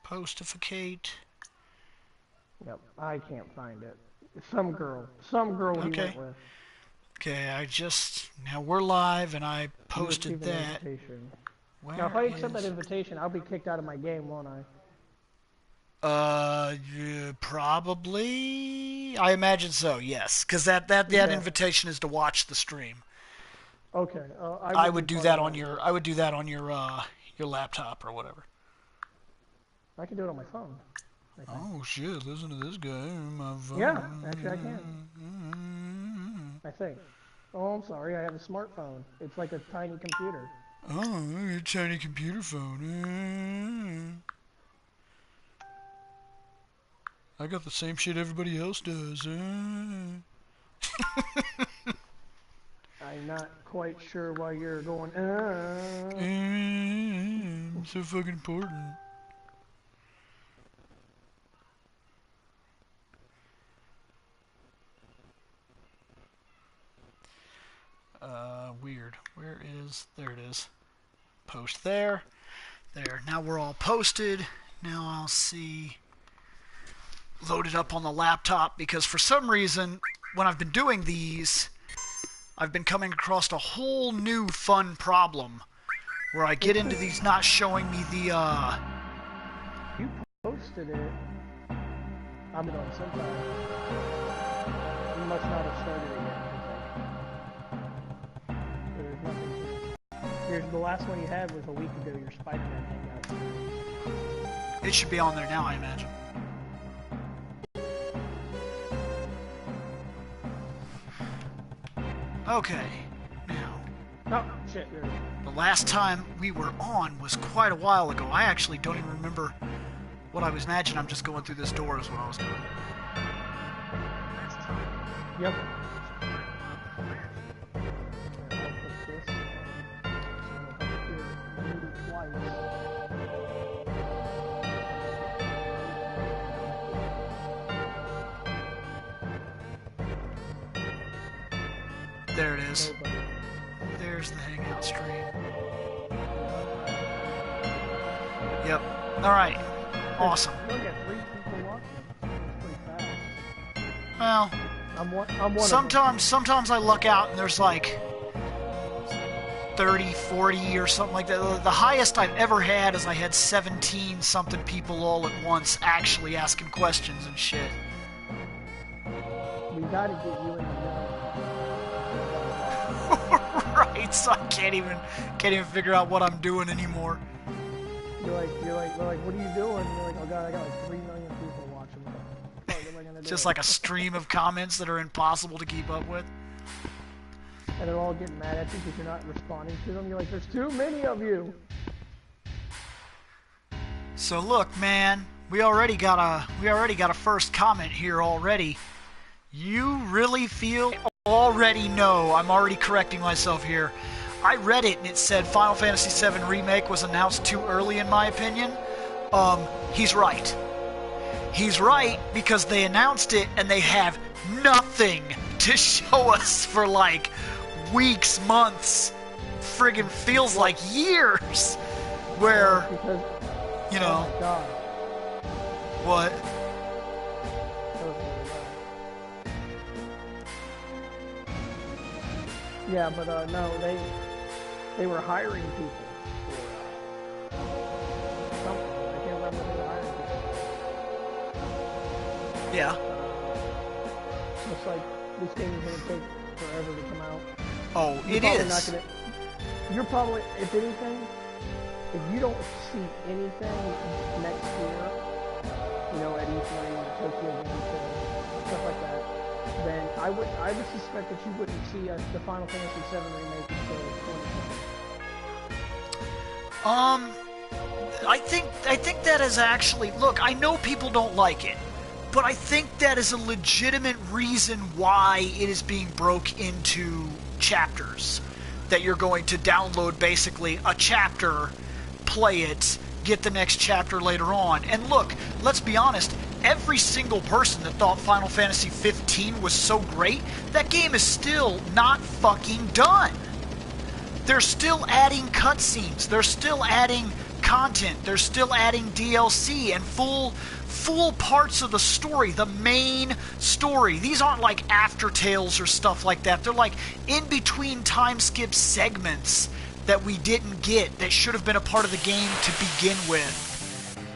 Postificate. Yep, I can't find it. Some girl he went with. Okay, now we're live and I posted that. Now, if I accept that invitation, I'll be kicked out of my game, won't I? Probably. I imagine so. Yes, because that invitation is to watch the stream. Okay. I would do that on your. I would do that on your laptop or whatever. I can do it on my phone. Oh shit! Listen to this guy. My phone. Yeah, actually I can. I think. Oh, I'm sorry. I have a smartphone. It's like a tiny computer. Oh, a tiny computer phone. I got the same shit everybody else does. I'm not quite sure why you're going. So fucking important. Weird. Where is... There it is. Post there. There. Now we're all posted. Now I'll see... Load it up on the laptop, because for some reason, when I've been doing these, I've been coming across a whole new fun problem where I get into these not showing me the... You posted it. I'm going sometime. You must not have started it yet. There's nothing here. The last one you had was a week ago, your Spider-Man Hangout. It should be on there now, I imagine. Okay, now. Oh, shit. The last time we were on was quite a while ago. I actually don't even remember what I was imagining. I'm just going through this door is what I was doing. Yep. There it is. There's the Hangout stream. Yep. Alright. Awesome. Well, sometimes I luck out and there's like 30, 40 or something like that. The highest I've ever had is I had 17 something people all at once actually asking questions and shit. We gotta get you in the Right, so I can't even figure out what I'm doing anymore. We're like, what are you doing? You're like, oh god, I got like 3 million people watching. What am I gonna do? Just like a stream of comments that are impossible to keep up with. And they're all getting mad at you because you're not responding to them. You're like, there's too many of you. So look, man, we already got a first comment here already. You really feel... Already know, I'm already correcting myself here. I read it and it said Final Fantasy VII Remake was announced too early in my opinion. He's right. He's right because they announced it and they have nothing to show us for like weeks, months, friggin' feels like years. Where, you know, oh my God. What? Yeah, but no, they were hiring people for something. I can't remember who they were hiring people. Yeah. Looks like this game is going to take forever to come out. Oh, it is. You're probably, if anything, if you don't see anything next year, you know, at E3 or Tokyo Game Show, stuff like that, then I would suspect that you wouldn't see the Final Fantasy VII Remake until 2020. I think that is actually... Look, I know people don't like it, but I think that is a legitimate reason why it is being broke into chapters. That you're going to download basically a chapter, play it, get the next chapter later on. And look, let's be honest, every single person that thought Final Fantasy 15 was so great, that game is still not fucking done. They're still adding cutscenes. They're still adding content. They're still adding DLC and full parts of the story, the main story. These aren't like aftertales or stuff like that. They're like in-between time skip segments that we didn't get that should have been a part of the game to begin with.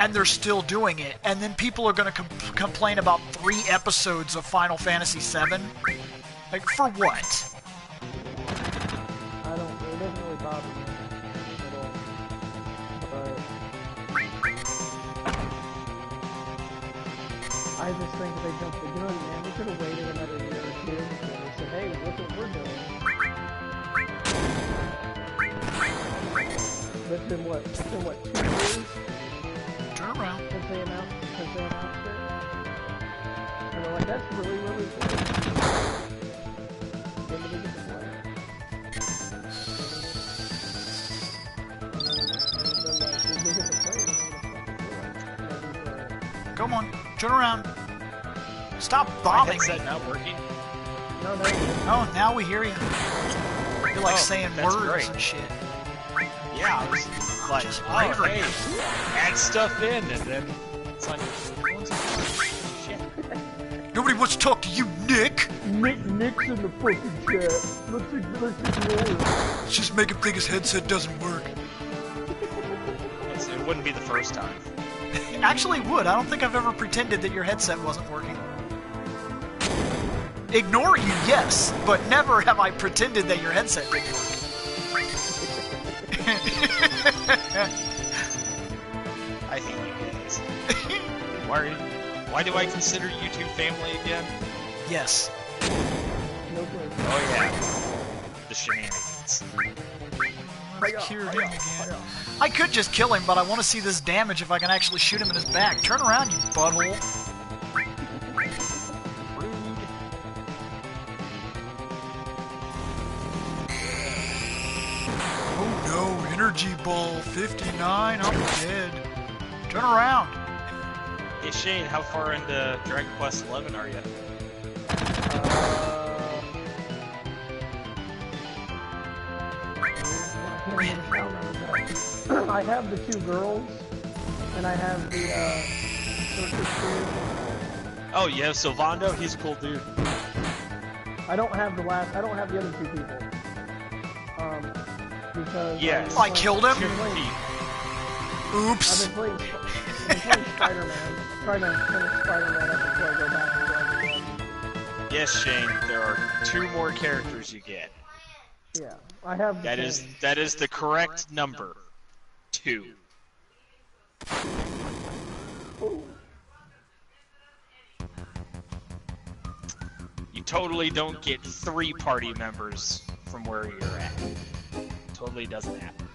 And they're still doing it. And then people are going to complain about 3 episodes of Final Fantasy VII? Like, for what? It doesn't really bother me at all. But I just think they jumped the gun, man. They could have waited another year or 2 and they said, hey, look what we're doing. It's been what, 2 years? Turn around. Since they announced it. And they're like, that's really, really cool. When do we get to play? Come on, turn around. Stop bombing me. Headset not working? No. Oh, now we hear you. You're like saying words great. and shit. Yeah, I was like, Just oh, raving. hey, add stuff in, and then it's like, shit. Nobody wants to talk to you, Nick. Nick's in the fucking chat. Let's ignore it. Let's just make him think his headset doesn't work. It wouldn't be the first time. Actually would. I don't think I've ever pretended that your headset wasn't working. Ignore you, yes, but never have I pretended that your headset didn't work. I hate you guys. Why do I consider YouTube family again? Yes. No good. Oh yeah, the shenanigans. Let's cure him again. I could just kill him, but I want to see this damage if I can actually shoot him in his back. Turn around, you butthole. Oh no, energy ball 59, I'm dead. Turn around. Hey Shane, how far into Dragon Quest XI are you? I have the 2 girls, and I have the circus dude. Oh, you have Sylvando? He's a cool dude. I don't have the other 2 people. Because Yes. I killed him? I've Oops. been playing Spider-Man, trying to finish Spider-Man up before I go back to Dragon Quest. Yes, Shane, there are 2 more characters you get. Yeah, I have. That is the correct number. 2. You totally don't get 3 party members from where you're at. Totally doesn't happen.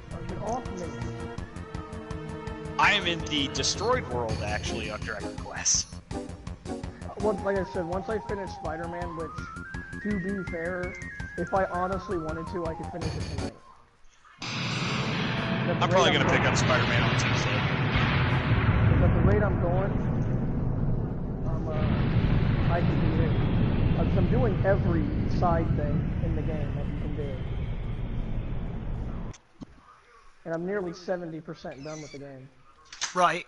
Fucking off me. I am in the destroyed world actually on Dragon Quest. Like I said, once I finish Spider-Man, which, to be fair, if I honestly wanted to, I could finish it tonight. I'm probably gonna pick up Spider-Man on Tuesday. Because at the rate I'm going, I can do it. I'm doing every side thing in the game that you can do. And I'm nearly 70% done with the game. Right.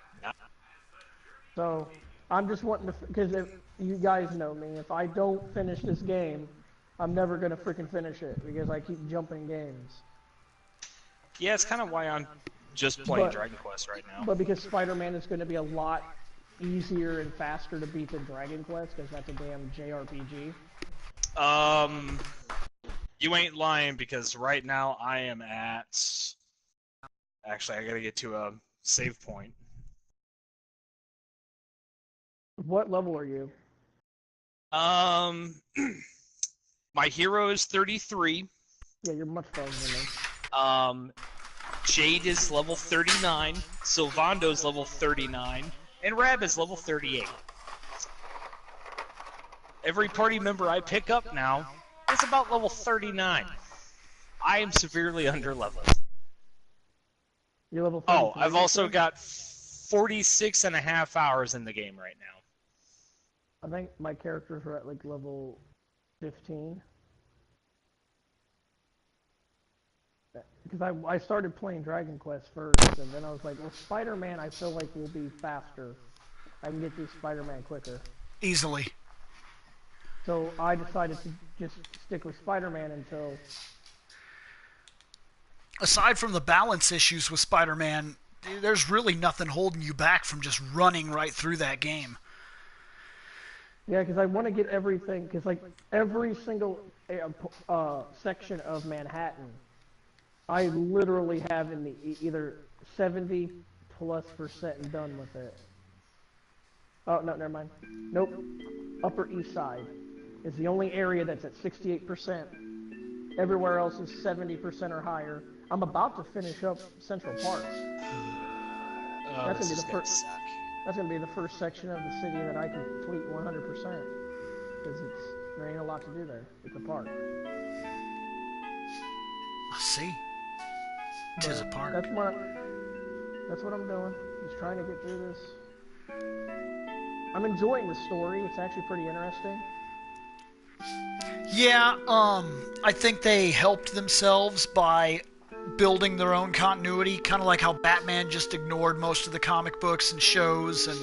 So, I'm just wanting to, because if you guys know me, if I don't finish this game, I'm never going to freaking finish it, because I keep jumping games. Yeah, it's kind of why I'm just playing Dragon Quest right now. But because Spider-Man is going to be a lot easier and faster to beat than Dragon Quest, because that's a damn JRPG. You ain't lying, because right now I am at... Actually, I gotta get to a save point. What level are you? My hero is 33. Yeah, you're much farther than me. Jade is level 39. Sylvando's level 39. And Rab is level 38. Every party member I pick up now is about level 39. I am severely underleveled. You're level 33. Oh, I've also got 46 and a half hours in the game right now. I think my characters are at like level 15. because I started playing Dragon Quest first, and then I was like, well, Spider-Man I feel like will be faster. I can get through Spider-Man quicker. Easily. So I decided to just stick with Spider-Man until... Aside from the balance issues with Spider-Man, there's really nothing holding you back from just running right through that game. Yeah, because I want to get everything, because like every single section of Manhattan, I literally have in the either 70+% done with it. Oh, no, never mind. Nope. Upper East Side is the only area that's at 68%. Everywhere else is 70% or higher. I'm about to finish up Central Park. That's gonna be the first. That's gonna be the first section of the city that I complete 100%. Because there ain't a lot to do there. It's a park. I see. It is a park. That's what I'm doing. Just trying to get through this. I'm enjoying the story. It's actually pretty interesting. Yeah, I think they helped themselves by building their own continuity, kind of like how Batman just ignored most of the comic books and shows and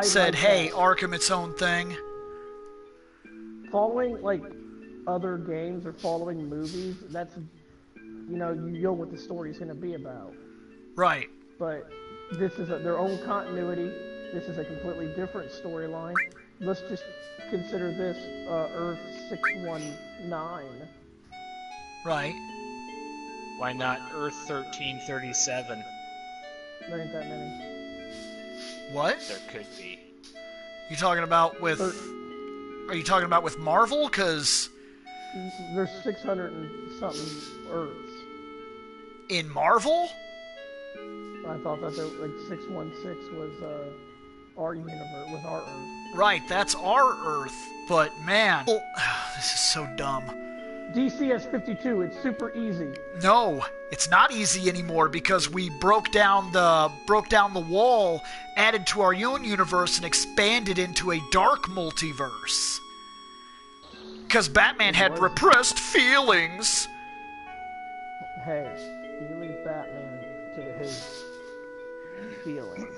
said, hey, Arkham its own thing. Following, like, other games or following movies, that's, you know what the story's going to be about. Right. But this is their own continuity. This is a completely different storyline. Let's just consider this Earth 619. Right. Why not Earth 1337? There ain't that many. What? There could be. You talking about with... Are you talking about with Marvel? Because... There's 600 and something Earths. In Marvel? I thought that like 616 was our universe, was our Earth. Right, that's our Earth. But man, this is so dumb. DC has 52. It's super easy. No, it's not easy anymore because we broke down the wall, added to our own universe, and expanded into a dark multiverse. Because Batman had repressed feelings. Hey, you leave Batman to his feelings.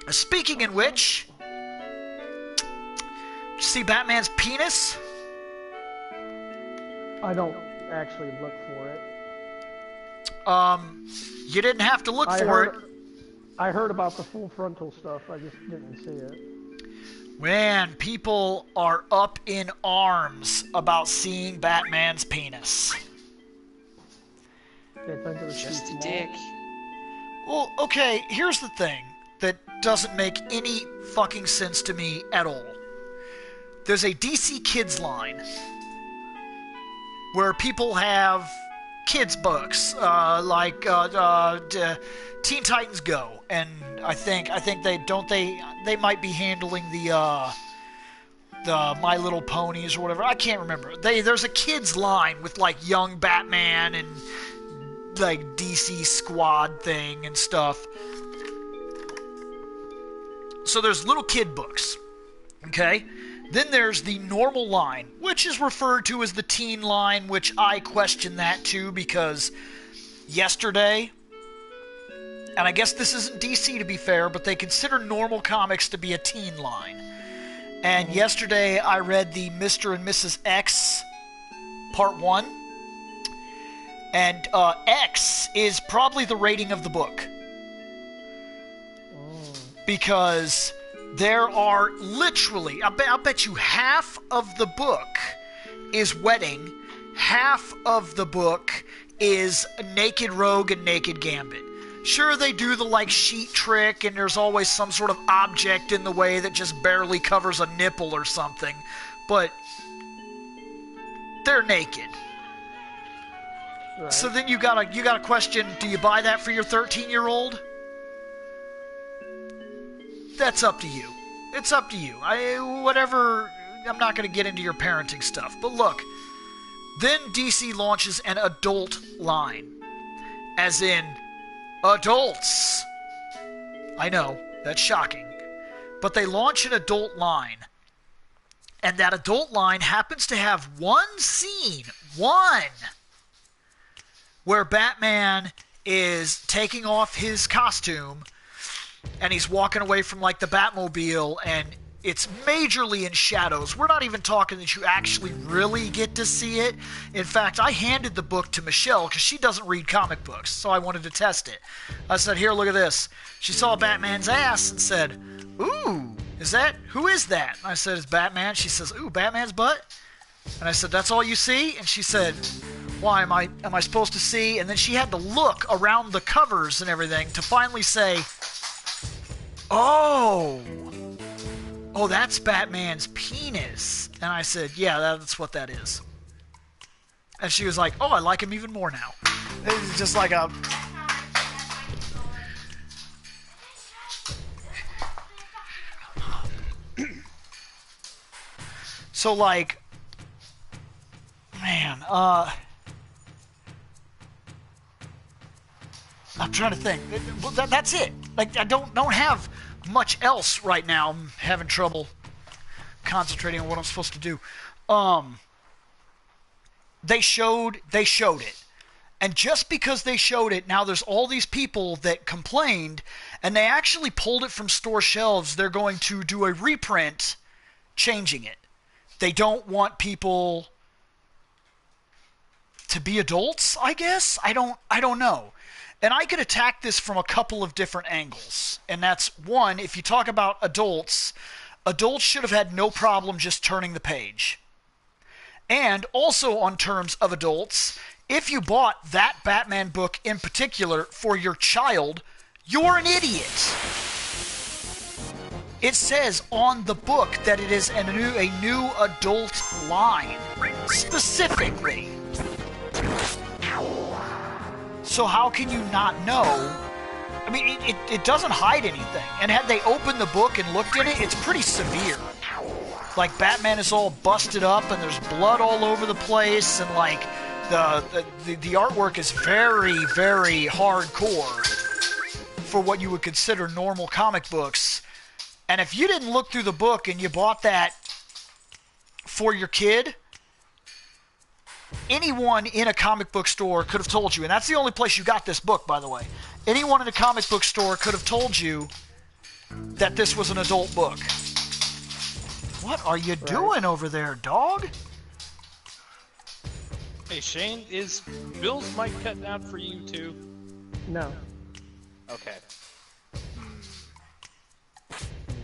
Speaking in which, did you see Batman's penis? I don't actually look for it. You didn't have to look for it. I heard about the full frontal stuff, I just didn't see it. Man, people are up in arms about seeing Batman's penis. They think it was Just too a small. dick. Well, okay, here's the thing that doesn't make any fucking sense to me at all. There's a DC Kids line where people have kids books, like Teen Titans Go, and I think they might be handling the My Little Ponies or whatever. I can't remember. There's a kids line with like young Batman and like DC Squad thing and stuff. So there's little kid books, okay? Then there's the normal line, which is referred to as the teen line, which I question that too because yesterday, and I guess this isn't DC to be fair, but they consider normal comics to be a teen line. And yesterday I read the Mr. and Mrs. X Part 1, and X is probably the rating of the book. Because there are literally, I'll bet you half of the book is wedding, half of the book is Naked Rogue and Naked Gambit. Sure, they do the like sheet trick and there's always some sort of object in the way that just barely covers a nipple or something, but they're naked. Right. So then you gotta question, do you buy that for your 13-year-old? That's up to you. It's up to you. Whatever, I'm not going to get into your parenting stuff. But look, then DC launches an adult line. As in, adults. I know, that's shocking. But they launch an adult line. And that adult line happens to have one scene, where Batman is taking off his costume and he's walking away from like the Batmobile, and it's majorly in shadows. We're not even talking that you actually really get to see it. In fact, I handed the book to Michelle because she doesn't read comic books, so I wanted to test it. I said, here, look at this. She saw Batman's ass and said, ooh, who is that? And I said, it's Batman. She says, ooh, Batman's butt? And I said, that's all you see? And she said, why, am I supposed to see? And then she had to look around the covers and everything to finally say, oh, that's Batman's penis. And I said, yeah, that's what that is. And she was like, oh, I like him even more now. It's just like a... So, like, man, I'm trying to think. That's it. Like, I don't have much else right now. I'm having trouble concentrating on what I'm supposed to do. They showed it. And just because they showed it, now there's all these people that complained, and they actually pulled it from store shelves. They're going to do a reprint changing it. They don't want people to be adults, I guess? I don't know. And I could attack this from a couple of different angles. And that's, one, if you talk about adults should have had no problem just turning the page. And also on terms of adults, if you bought that Batman book in particular for your child, you're an idiot. It says on the book that it is a new adult line, specifically. So how can you not know? I mean, it doesn't hide anything. And had they opened the book and looked at it, it's pretty severe. Like, Batman is all busted up and there's blood all over the place, and like the artwork is very, very hardcore for what you would consider normal comic books. And if you didn't look through the book and you bought that for your kid, anyone in a comic book store could have told you, and that's the only place you got this book, by the way. Anyone in a comic book store could have told you that this was an adult book. What are you doing over there, dog? Hey, Shane, is Bill's mic cutting out for you, too? No. Okay.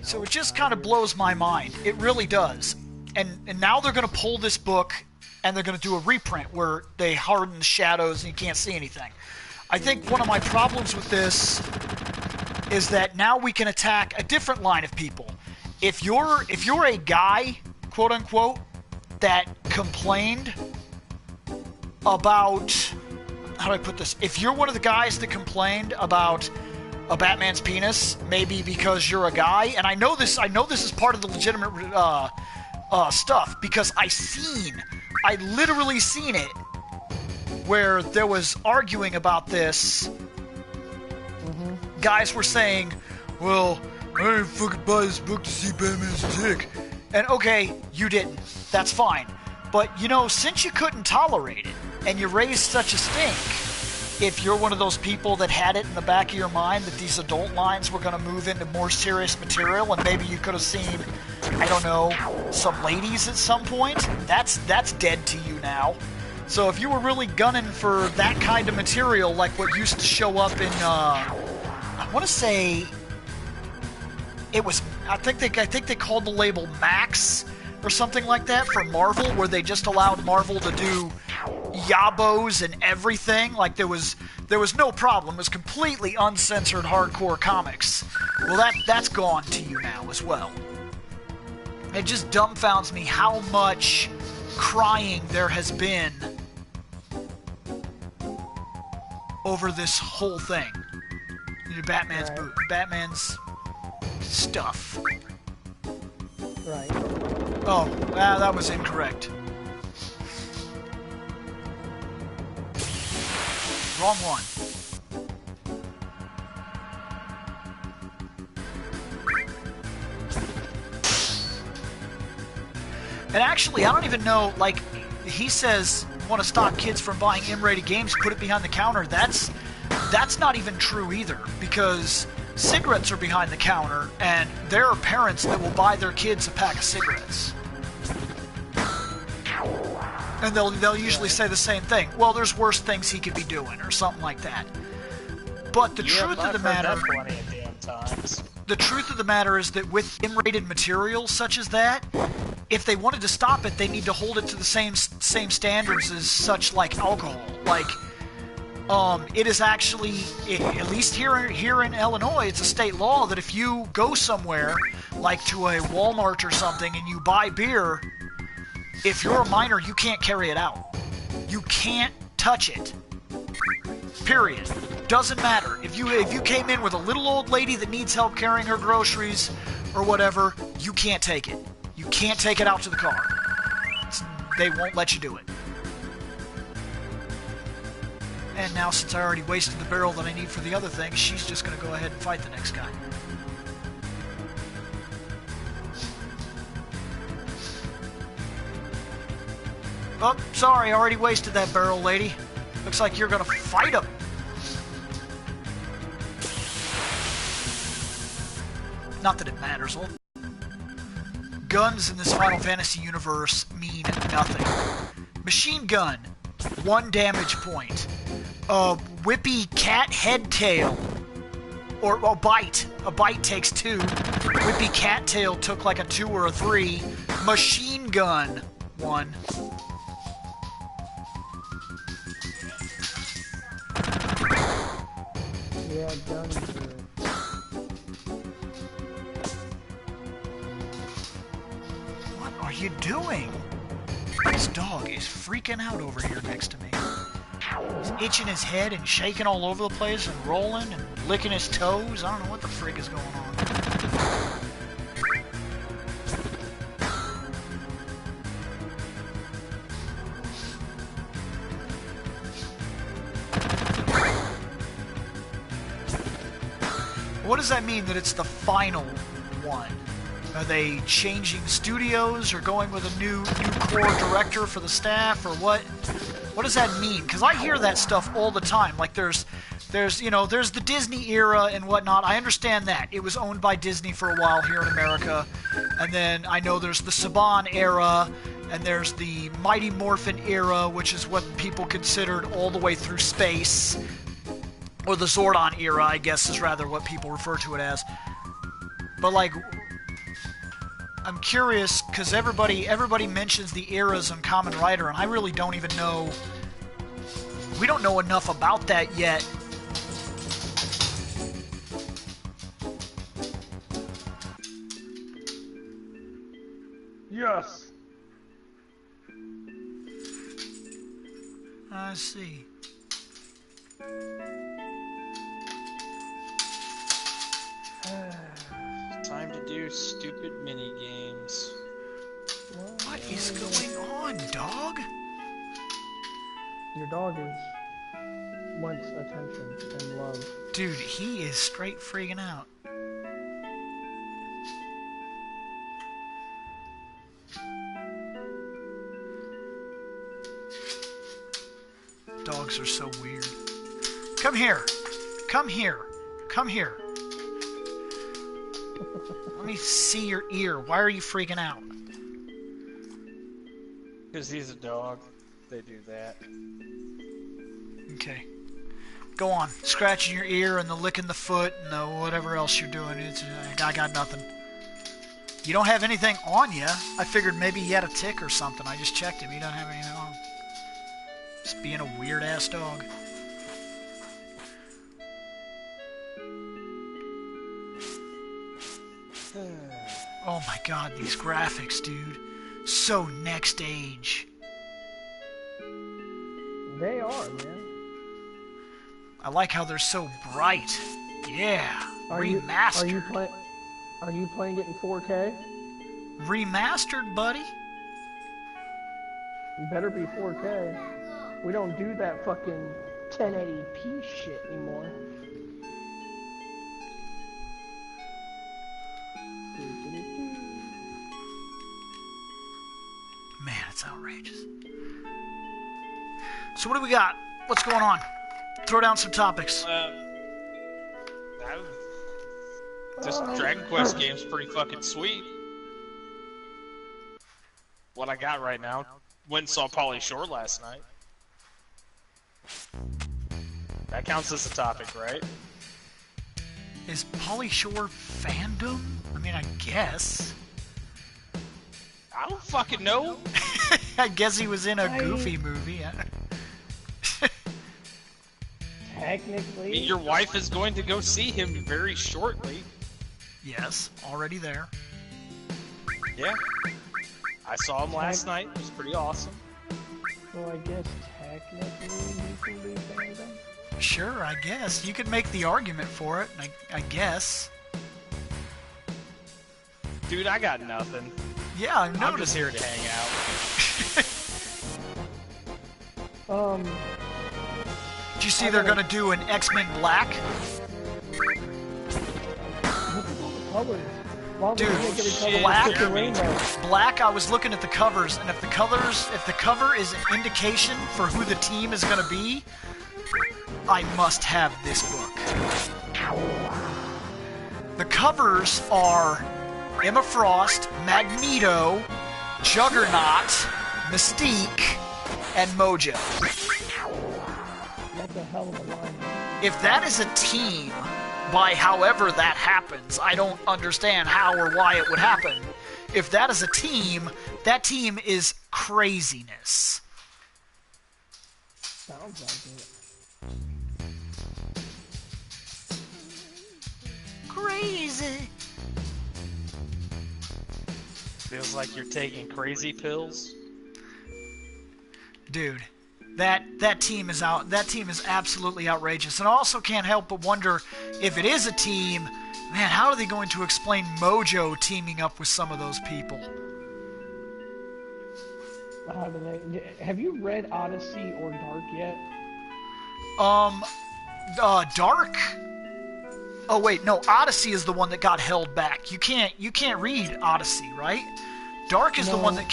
So it just kind of blows my mind. It really does. And now they're going to pull this book and they're going to do a reprint where they harden the shadows and you can't see anything. I think one of my problems with this is that now we can attack a different line of people. If you're a guy, quote unquote, that complained about, how do I put this? If you're one of the guys that complained about a Batman's penis, maybe because you're a guy, and I know this is part of the legitimate stuff, because I literally seen it, where there was arguing about this. Mm-hmm. Guys were saying, well, I didn't fucking buy this book to see Batman's dick. And okay, you didn't. That's fine. But, you know, since you couldn't tolerate it, and you raised such a stink, if you're one of those people that had it in the back of your mind that these adult lines were going to move into more serious material, and maybe you could have seen, I don't know, some ladies at some point, that's dead to you now. So if you were really gunning for that kind of material, like what used to show up in, I want to say, it was, I think they called the label Max or something like that for Marvel, where they just allowed Marvel to do yabos and everything. Like there was no problem. It was completely uncensored hardcore comics. Well, that's gone to you now as well. It just dumbfounds me how much crying there has been over this whole thing. Batman's Right. Batman's stuff. Right. Oh, that was incorrect. Wrong one. And actually, I don't even know, like, he says, want to stop kids from buying M-rated games, put it behind the counter. That's not even true either, because cigarettes are behind the counter, and there are parents that will buy their kids a pack of cigarettes. And they'll usually say the same thing. Well, there's worse things he could be doing, or something like that. But the truth of the matter... The truth of the matter is that with M-rated material such as that, if they wanted to stop it, they need to hold it to the same standards as such like alcohol. Like, it is actually, at least here in Illinois, it's a state law that if you go somewhere, like to a Walmart or something, and you buy beer, if you're a minor, you can't carry it out. You can't touch it. Period. Doesn't matter. If you came in with a little old lady that needs help carrying her groceries or whatever, you can't take it. You can't take it out to the car. They won't let you do it. And now, since I already wasted the barrel that I need for the other thing, she's just going to go ahead and fight the next guy. Oh, sorry, I already wasted that barrel, lady. Looks like you're going to fight him. Not that it matters. Guns in this Final Fantasy universe mean nothing. Machine gun, 1 damage point. Whippy cat head tail. Or a bite. A bite takes 2. Whippy cat tail took like a 2 or a 3. Machine gun, 1. Yeah, guns are... What are you doing? This dog is freaking out over here next to me. He's itching his head and shaking all over the place and rolling and licking his toes. I don't know what the frig is going on. What does that mean that it's the final one? Are they changing studios or going with a new core director for the staff or what? What does that mean? Because I hear that stuff all the time. Like there's the Disney era and whatnot. I understand that. It was owned by Disney for a while here in America. And then I know there's the Saban era and there's the Mighty Morphin era, which is what people considered all the way through space. Or the Zordon era, I guess, is rather what people refer to it as. But, like, I'm curious, because everybody mentions the eras on Kamen Rider, and I really don't even know... We don't know enough about that yet. Yes! I see. Time to do stupid mini games. What is going on, dog? Your dog wants attention and love. Dude, he is straight freaking out. Dogs are so weird. Come here. Come here. Come here. Let me see your ear. Why are you freaking out? Because he's a dog. They do that. Okay. Go on. Scratching your ear and the licking the foot and the whatever else you're doing. I got nothing. You don't have anything on you. I figured maybe he had a tick or something. I just checked him. He doesn't have anything on. Just being a weird-ass dog. Oh my god, these graphics, dude. So next age. They are, man. I like how they're so bright. Yeah. Remastered. Are you playing it in 4K? Remastered, buddy. You better be 4K. We don't do that fucking 1080p shit anymore. That's outrageous. So what do we got? What's going on? Throw down some topics. This Dragon Quest game's pretty fucking sweet. What I got right now. Went and saw Pauly Shore last night. That counts as a topic, right? Is Pauly Shore fandom? I mean, I guess. I don't fucking know. I guess he was in a Goofy movie. Technically. I mean, your wife is going to go see him very shortly. Yes, already there. Yeah. I saw him last night. It was pretty awesome. So I guess technically you can be fandom? Sure, I guess. You could make the argument for it, I guess. Dude, I got nothing. Yeah, I noticed. I'm just here to hang out. Did you see they're gonna do an X-Men Black? Dude, Black, I was looking at the covers, and if the cover is an indication for who the team is gonna be, I must have this book. The covers are Emma Frost, Magneto, Juggernaut, Mystique, and Mojo. That's a hell of a line. If that is a team, by however that happens, I don't understand how or why it would happen. If that is a team, that team is craziness. Sounds like it. Crazy. Feels like you're taking crazy pills. Dude, that team is out. That team is absolutely outrageous. And I also can't help but wonder if it is a team, man, how are they going to explain Mojo teaming up with some of those people? How do they? Have you read Odyssey or Dark yet? Dark? Oh wait, no, Odyssey is the one that got held back. You can't read Odyssey, right? Dark is the one that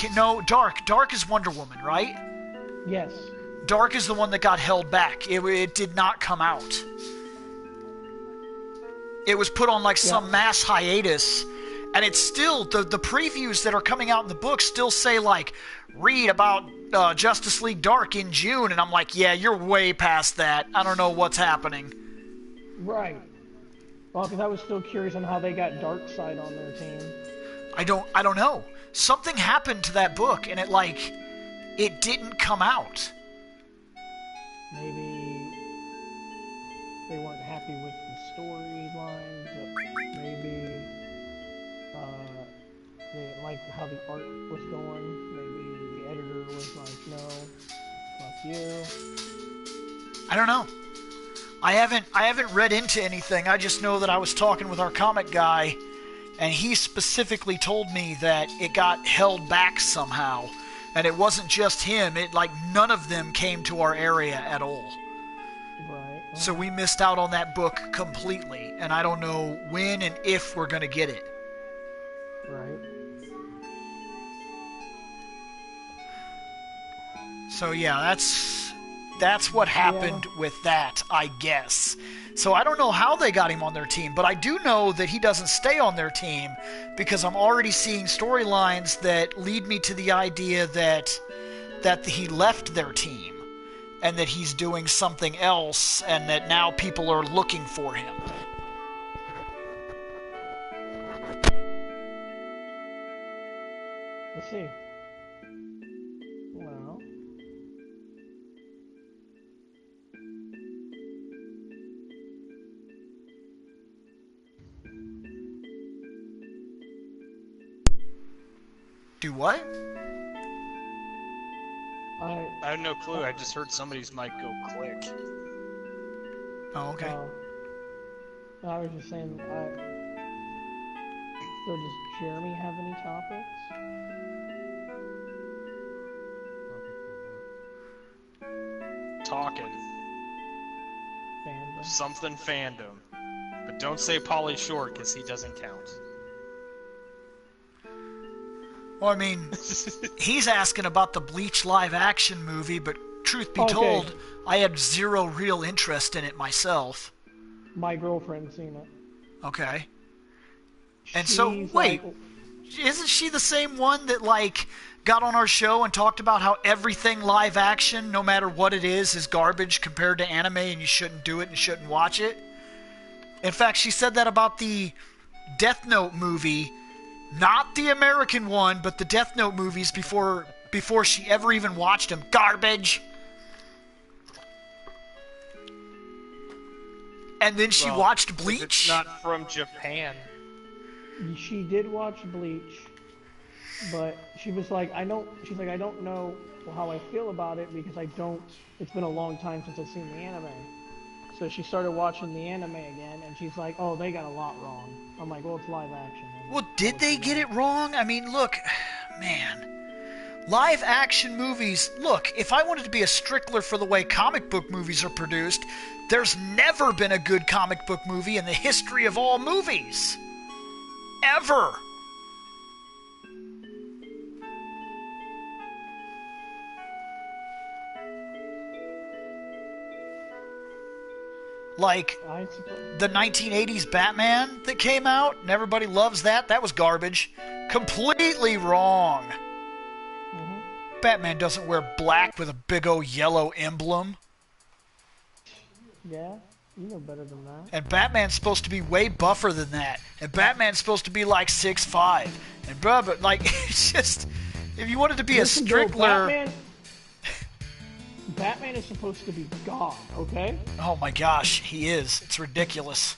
Dark is Wonder Woman, right? Yes. Dark is the one that got held back. It did not come out. It was put on like some mass hiatus, and it's still the previews that are coming out in the book still say like read about Justice League Dark in June, and I'm like, yeah, you're way past that. I don't know what's happening. Right. Well, because I was still curious on how they got Darkseid on their team. I don't know. Something happened to that book, and it didn't come out. Maybe they weren't happy with the storylines. Maybe they didn't like how the art was going. Maybe the editor was like, no, fuck you. I don't know. I haven't read into anything. I just know that I was talking with our comic guy, and he specifically told me that it got held back somehow. And it wasn't just him. None of them came to our area at all. Right. So we missed out on that book completely. And I don't know when and if we're going to get it. Right. So yeah, that's what happened with that, I guess. So I don't know how they got him on their team, but I do know that he doesn't stay on their team because I'm already seeing storylines that lead me to the idea that he left their team and that he's doing something else and that now people are looking for him. Let's see. Well. Do what? I have no clue. I just heard somebody's mic go click. Oh, okay. I was just saying, so does Jeremy have any topics? Talking. Fandom. Something fandom. But don't say Pauly Shore, because he doesn't count. Well, I mean, he's asking about the Bleach live-action movie, but truth be told, I had zero real interest in it myself. My girlfriend's seen it. Okay. And so, wait, isn't she the same one that, like, got on our show and talked about how everything live-action, no matter what it is garbage compared to anime, and you shouldn't do it and shouldn't watch it? In fact, she said that about the Death Note movie. Not the American one, but the Death Note movies before she ever even watched them. Garbage! And then she watched Bleach? It's not from Japan. She did watch Bleach, but she was like, I don't know how I feel about it because it's been a long time since I've seen the anime. So she started watching the anime again, and she's like, oh, they got a lot wrong. I'm like, well, it's live action. Well, did they get it wrong? I mean, look, man. Live action movies, look, if I wanted to be a stickler for the way comic book movies are produced, there's never been a good comic book movie in the history of all movies. Ever. Like, the 1980s Batman that came out, and everybody loves that. That was garbage. Completely wrong. Mm-hmm. Batman doesn't wear black with a big old yellow emblem. Yeah, you know better than that. And Batman's supposed to be way buffer than that. And Batman's supposed to be like 6'5". And blah, but like, it's just, if you wanted to be a stickler... Batman is supposed to be God, okay? Oh my gosh, he is. It's ridiculous.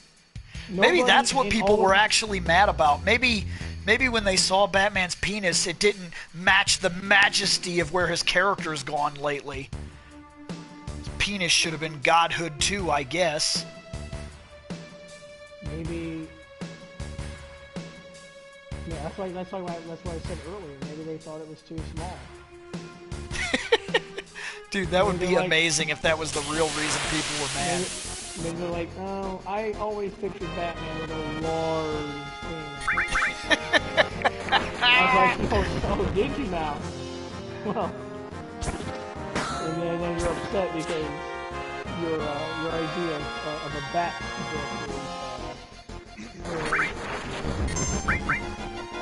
Maybe that's what people were actually mad about. Maybe when they saw Batman's penis, it didn't match the majesty of where his character's gone lately. His penis should have been godhood too, I guess. Maybe... Yeah, that's why I said earlier. Maybe they thought it was too small. Dude, that would be amazing if that was the real reason people were mad. Maybe they're like, oh, I always pictured Batman with a large penis. I was like, oh, did you now? Well, and then you're upset because your idea of a bat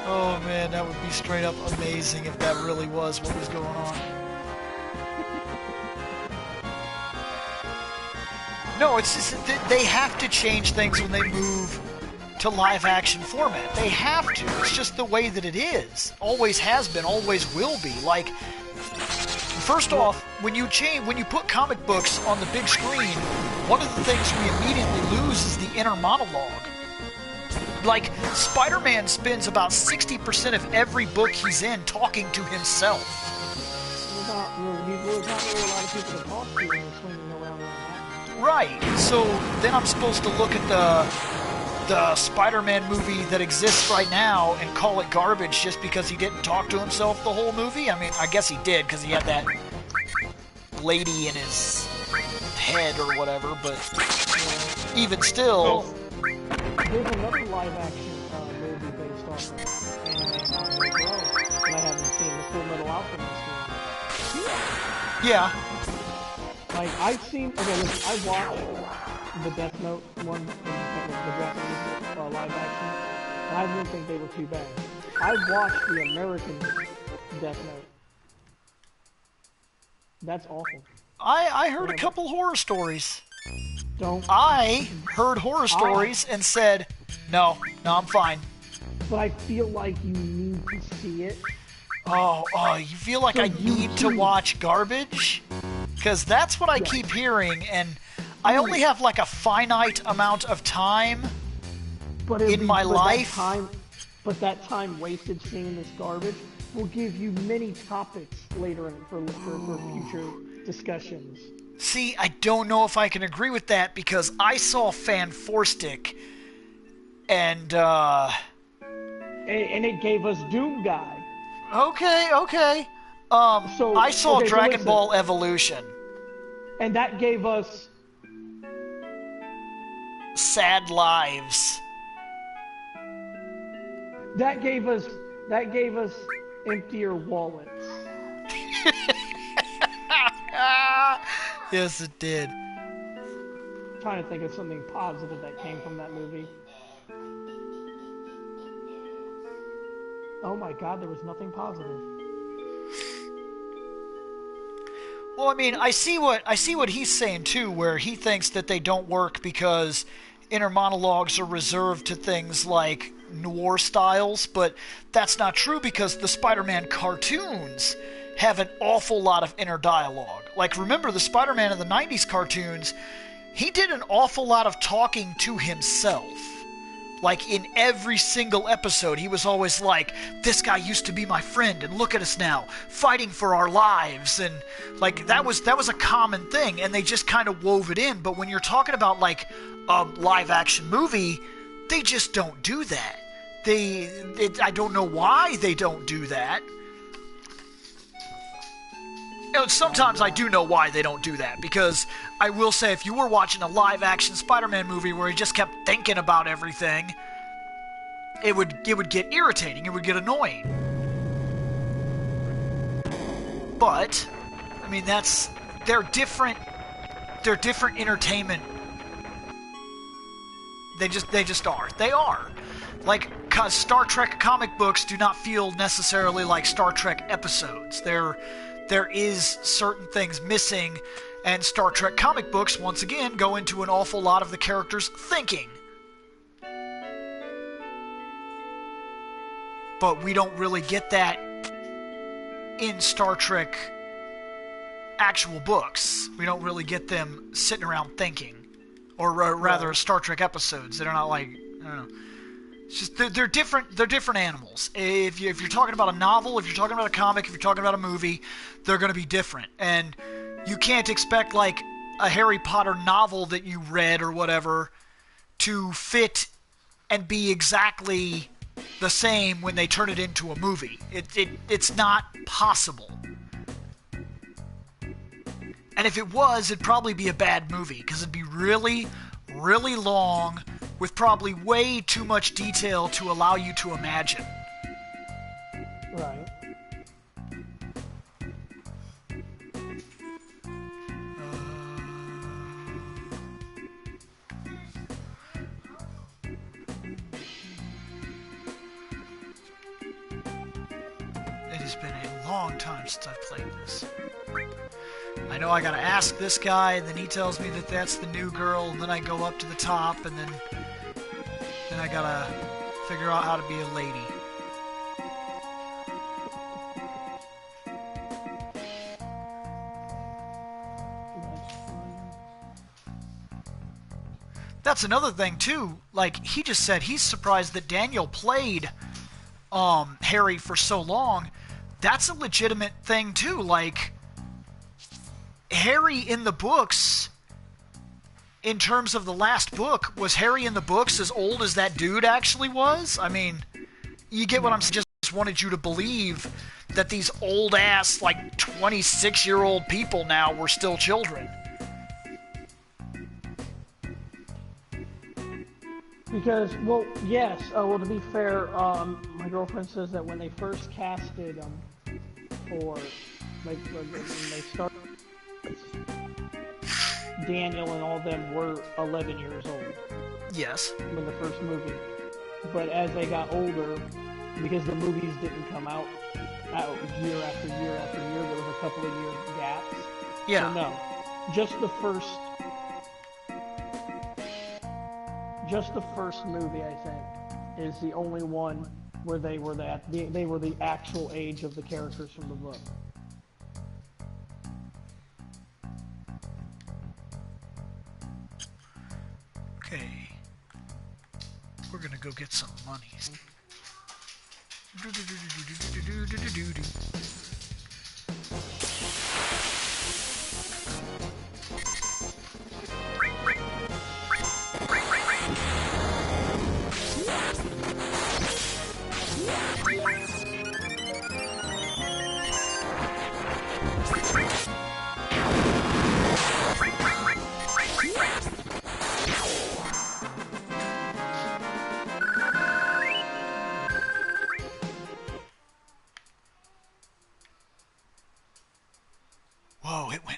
Oh man, that would be straight up amazing if that really was what was going on. No, it's just that they have to change things when they move to live action format. They have to. It's just the way that it is. Always has been, always will be. Like, first off, when you put comic books on the big screen, one of the things we immediately lose is the inner monologue. Like, Spider-Man spends about 60% of every book he's in talking to himself. There's not really a lot of people to talk to when you're swinging around like that. Right, so then I'm supposed to look at the Spider-Man movie that exists right now and call it garbage just because he didn't talk to himself the whole movie? I mean, I guess he did because he had that lady in his head or whatever, but even still... There's another live-action movie based on anime as well, and I haven't seen, the Full Metal Alchemist movie. Yeah. Like, I've seen... Okay, listen, I watched the Death Note one, the Japanese live action, and I didn't think they were too bad. I watched the American Death Note. That's awful. I heard a couple horror stories. Don't... I heard horror stories and said, no, I'm fine. But I feel like you need to see it. Oh, you feel like I need to watch garbage? Because that's what I keep hearing, and I only have like a finite amount of time in my life. But that time wasted seeing this garbage will give you many topics later for future discussions. See, I don't know if I can agree with that because I saw Fan Four Stick, and it gave us Doom Guy. Okay. I saw Dragon Ball Evolution. And that gave us... Sad Lives. That gave us emptier wallets. Yes, it did. I'm trying to think of something positive that came from that movie. Oh my god, there was nothing positive. Well, I mean, I see what he's saying too, where he thinks that they don't work because inner monologues are reserved to things like noir styles, but that's not true because the Spider-Man cartoons have an awful lot of inner dialogue. Like, remember the Spider-Man in the 90s cartoons, he did an awful lot of talking to himself. Like, in every single episode, he was always like, this guy used to be my friend, and look at us now, fighting for our lives, and, like, that was a common thing, and they just kind of wove it in, but when you're talking about, like, a live-action movie, they just don't do that. I don't know why they don't do that. You know, sometimes I do know why they don't do that, because I will say if you were watching a live-action Spider-Man movie where he just kept thinking about everything, it would get irritating, it would get annoying. But, I mean, they're different entertainment. They just are. They are. Like, Star Trek comic books do not feel necessarily like Star Trek episodes. There is certain things missing, and Star Trek comic books, once again, go into an awful lot of the characters' thinking. But we don't really get that in Star Trek actual books. We don't really get them sitting around thinking. Or rather, Star Trek episodes. They're not like, I don't know. It's just they're different. They're different animals. If you're talking about a novel, if you're talking about a comic, if you're talking about a movie, they're going to be different. And you can't expect like a Harry Potter novel that you read or whatever to fit and be exactly the same when they turn it into a movie. It's not possible. And if it was, it'd probably be a bad movie because it'd be really, really long with probably way too much detail to allow you to imagine. Right. It has been a long time since I've played this. I know I gotta ask this guy, and then he tells me that that's the new girl, and then I go up to the top, and then I gotta figure out how to be a lady. That's another thing too. Like, he just said he's surprised that Daniel played Harry for so long. That's a legitimate thing too. Like, Harry in the books, in terms of the last book, was Harry in the books as old as that dude actually was? I mean, you get what I'm saying? Just wanted you to believe that these old ass, like 26-year-old people now were still children. Because, well, yes. Well, to be fair, my girlfriend says that when they first casted for, like, when they started, Daniel and all of them were 11 years old. Yes. In the first movie. But as they got older, because the movies didn't come out year after year after year, there was a couple of year gaps. Yeah. So no, just the first movie, I think, is the only one where they were the actual age of the characters from the book. Okay. We're gonna go get some monies.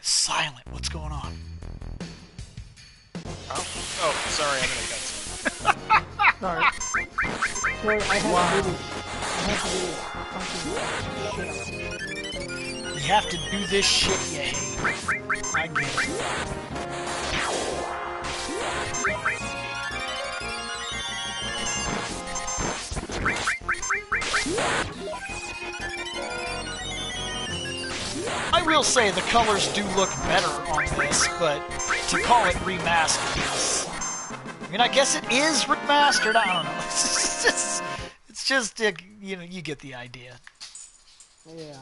silent. What's going on? Oh, sorry, I'm gonna cut some. Sorry. Sorry, I have to do this shit. You have to do this shit you hate. I get it. I will say the colors do look better on this, but to call it remastered is... I mean, I guess it is remastered. I don't know. It's just you know, you get the idea. Yeah.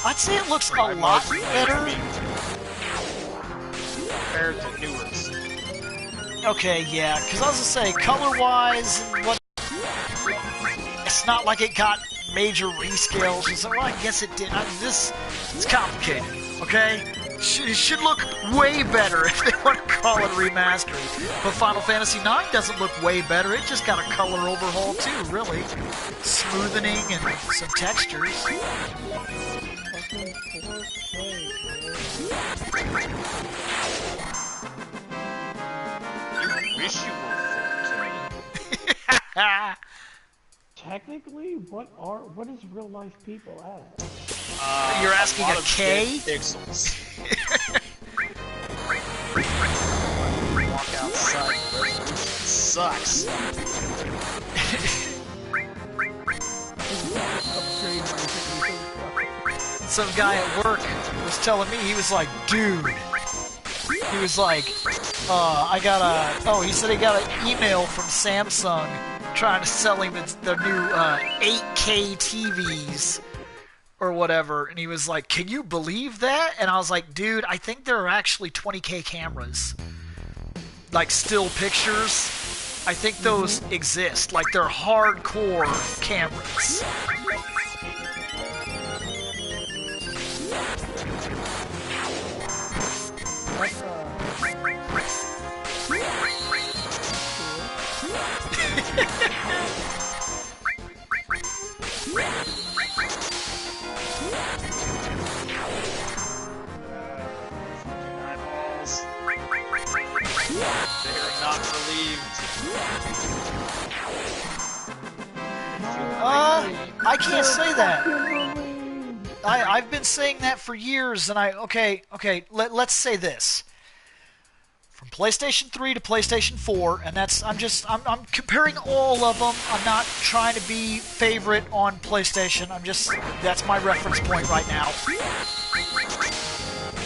I'd say it looks a lot better. Compared to newers. Okay, yeah, because I was gonna say, color-wise, what? It's not like it got major rescales. So, well, I guess it did. I mean, it's complicated. Okay, it should look way better if they want to call it remastered. But Final Fantasy IX doesn't look way better. It just got a color overhaul too, really, smoothening and some textures. Wish you were 4K. Technically, what is real life people at? You're asking a K? Pixels. Walk outside, the resolution sucks. Some guy at work was telling me, he was like, dude, he was like, he said he got an email from Samsung trying to sell him the new 8K TVs or whatever, and he was like, can you believe that? And I was like, dude, I think there are actually 20K cameras, like still pictures. I think those exist, like they're hardcore cameras. Eyeballs. They are not relieved. I can't say that. I've been saying that for years, and let's say this. From PlayStation 3 to PlayStation 4, and I'm comparing all of them. I'm not trying to be favorite on PlayStation. That's my reference point right now.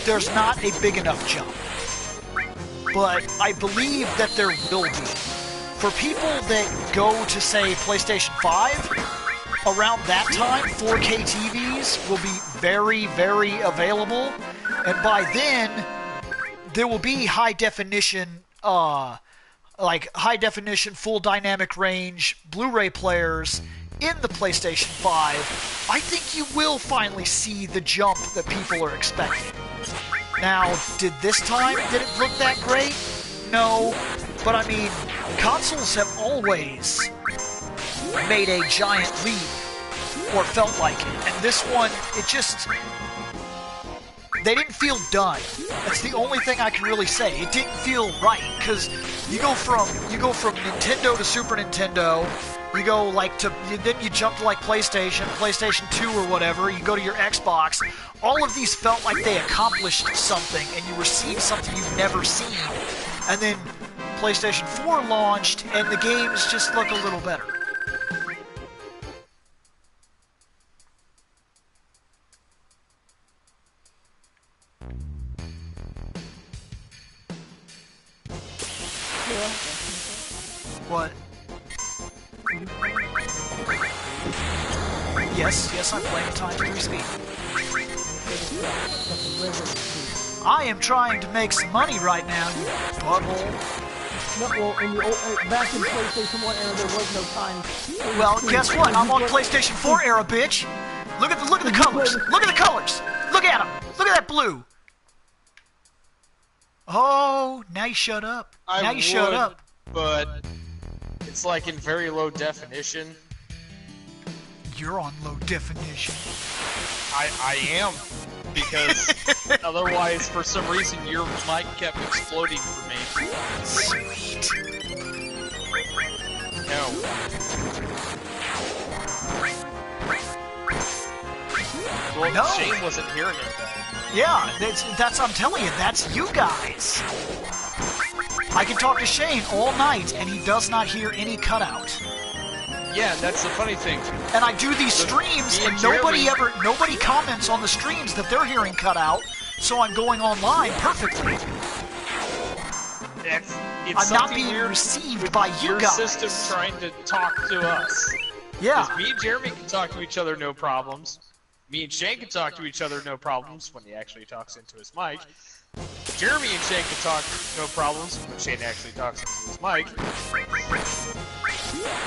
There's not a big enough jump. But I believe that there will be. For people that go to, say, PlayStation 5, around that time, 4K TVs will be very, very available. And by then, there will be high definition, full dynamic range Blu-ray players in the PlayStation 5. I think you will finally see the jump that people are expecting. Now, did it look that great? No, but I mean, consoles have always made a giant leap, or felt like it, and this one, they didn't feel done. That's the only thing I can really say. It didn't feel right, because you go from Nintendo to Super Nintendo, then you jump to like PlayStation 2 or whatever, you go to your Xbox. All of these felt like they accomplished something, and you received something you've never seen. And then PlayStation 4 launched, and the games just look a little better. What? Yes, I'm playing times 3 speed. I am trying to make some money right now, you butthole. No, well, back in PlayStation 1 era, there was no time. Well, guess what? I'm on PlayStation 4 era, bitch. Look at the colors. Look at the colors. Look at them. Look at that blue. Oh, now you shut up. Now you shut up. But It's like in very low definition. You're on low definition. I am, because otherwise, for some reason, your mic kept exploding for me. Sweet. No. Well, No. Shane wasn't hearing it though. Yeah, that's I'm telling you, that's you guys. I can talk to Shane all night, and he does not hear any cutout. Yeah, that's the funny thing. And I do these streams, and nobody comments on the streams that they're hearing cutout, so I'm going online perfectly. It's I'm not something being weird received with by you your guys. system trying to talk to us. Yeah. Because me and Jeremy can talk to each other, no problems. Me and Shane can talk to each other, no problems, when he actually talks into his mic. Jeremy and Shane can talk, no problems, when Shane actually talks into his mic.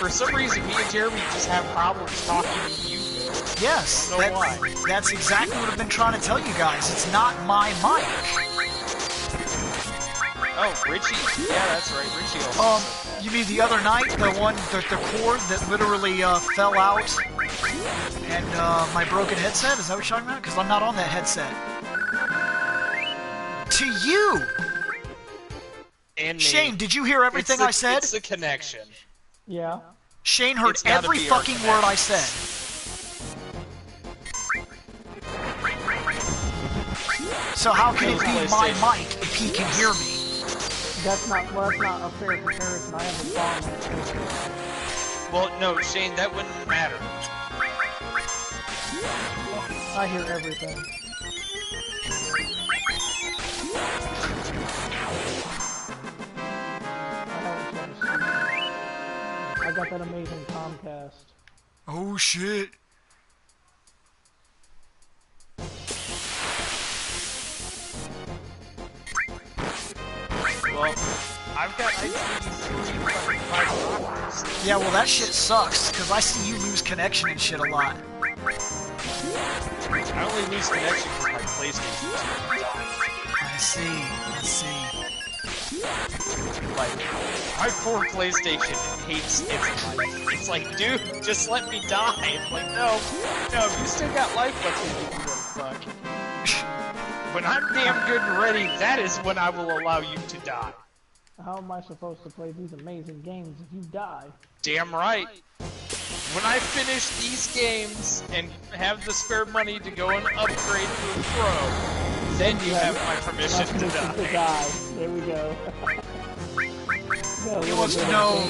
For some reason, me and Jeremy just have problems talking to you. Yes, I don't know why. That's exactly what I've been trying to tell you guys. It's not my mic. Oh, Richie. Yeah, that's right. Richie also said You mean the other night, the cord that literally fell out, and my broken headset? Is that what you're talking about? Because I'm not on that headset. To you, and me. Shane, did you hear everything I said? It's the connection. Yeah. Shane heard It's gotta every be our fucking word I connection. said. So how can it be my mic if he can hear me? That's not a fair comparison. I have a phone. Well, no, Shane, that wouldn't matter. I hear everything. I got that amazing Comcast. Oh shit. Well, I've got ITV3 fiber optics. Yeah, well that shit sucks, because I see you lose connection and shit a lot. I only lose connection with my PlayStation 2. I see. Like, my poor PlayStation hates its life. It's like, dude, just let me die. I'm like, no, you still got life left in you, little fuck. When I'm damn good and ready, that is when I will allow you to die. How am I supposed to play these amazing games if you die? Damn right. When I finish these games and have the spare money to go and upgrade to a pro, then you have my permission to die. There we go. He wants to know.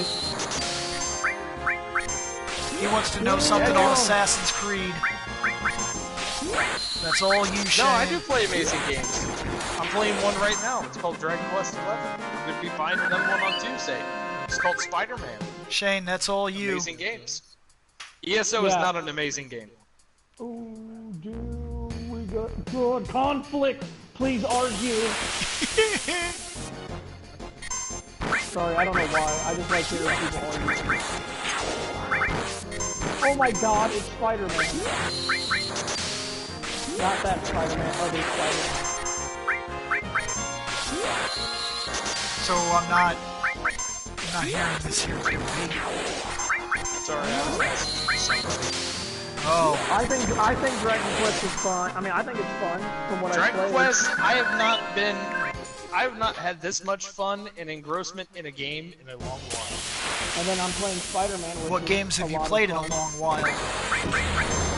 He wants to know something on Assassin's Creed. That's all you, Shane. No, I do play amazing games. I'm playing one right now. It's called Dragon Quest XI. I'm going to be buying another one on Tuesday. It's called Spider-Man. Shane, that's all you. Amazing games. ESO is not an amazing game. Oh, dude, we got good conflict. Please argue. Sorry, I don't know why. I just like hearing people argue. Oh my god, it's Spider-Man. Not that Spider-Man, other Spider-Man. So I'm not hearing this here from me. Sorry, I was asking somebody. Oh. I think Dragon Quest is fun. I mean, I think it's fun from what I played. Dragon Quest, I have not had this much fun and engrossment in a game in a long while. And then I'm playing Spider-Man. What games have you played in a long while?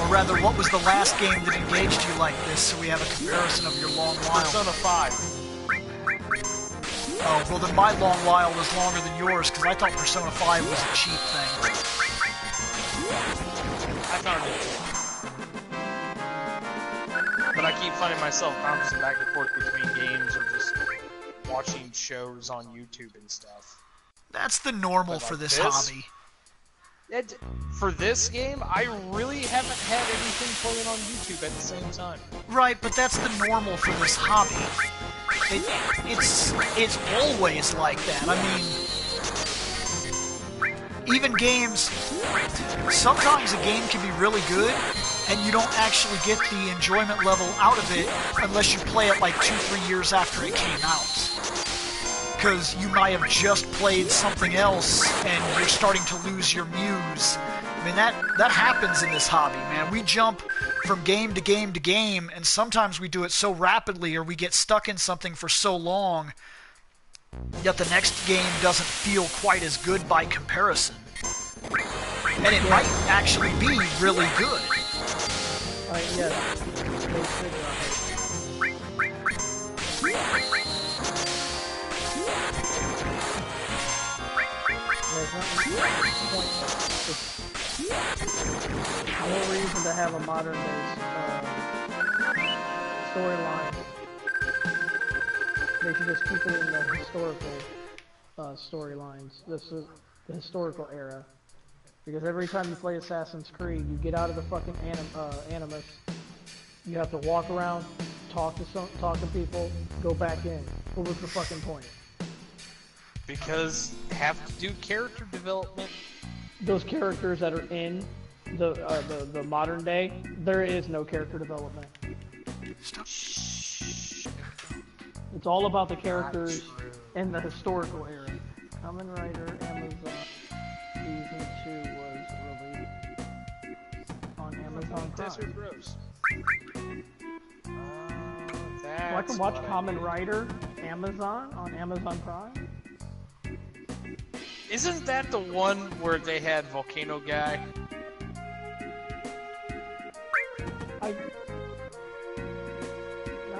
Or rather, what was the last game that engaged you like this, so we have a comparison of your long while? Persona 5. Oh, well then my long while was longer than yours, because I thought Persona 5 was a cheap thing. I found it. But I keep finding myself bouncing back and forth between games or just watching shows on YouTube and stuff. That's the normal for this hobby. For this game, I really haven't had anything playing on YouTube at the same time. Right, but that's the normal for this hobby. It's always like that. I mean, even games, sometimes a game can be really good, and you don't actually get the enjoyment level out of it unless you play it like 2-3 years after it came out. because you might have just played something else and you're starting to lose your muse. I mean, that happens in this hobby, man. We jump from game to game to game, and sometimes we do it so rapidly or we get stuck in something for so long that the next game doesn't feel quite as good by comparison. And it might actually be really good. Yeah. No reason to have a modern day storyline. They should just keep it in the historical storylines. This is the historical era. Because every time you play Assassin's Creed, you get out of the fucking Animus. You have to walk around, talk to people, go back in. What was the fucking point? Because have to do character development. Those characters that are in the modern day, there is no character development. It's all about the characters in the historical era. Kamen Rider Amazon Season 2 was released on Amazon Prime. Desert Rose. So I can watch Kamen Rider Amazon on Amazon Prime? Isn't that the one where they had Volcano Guy? I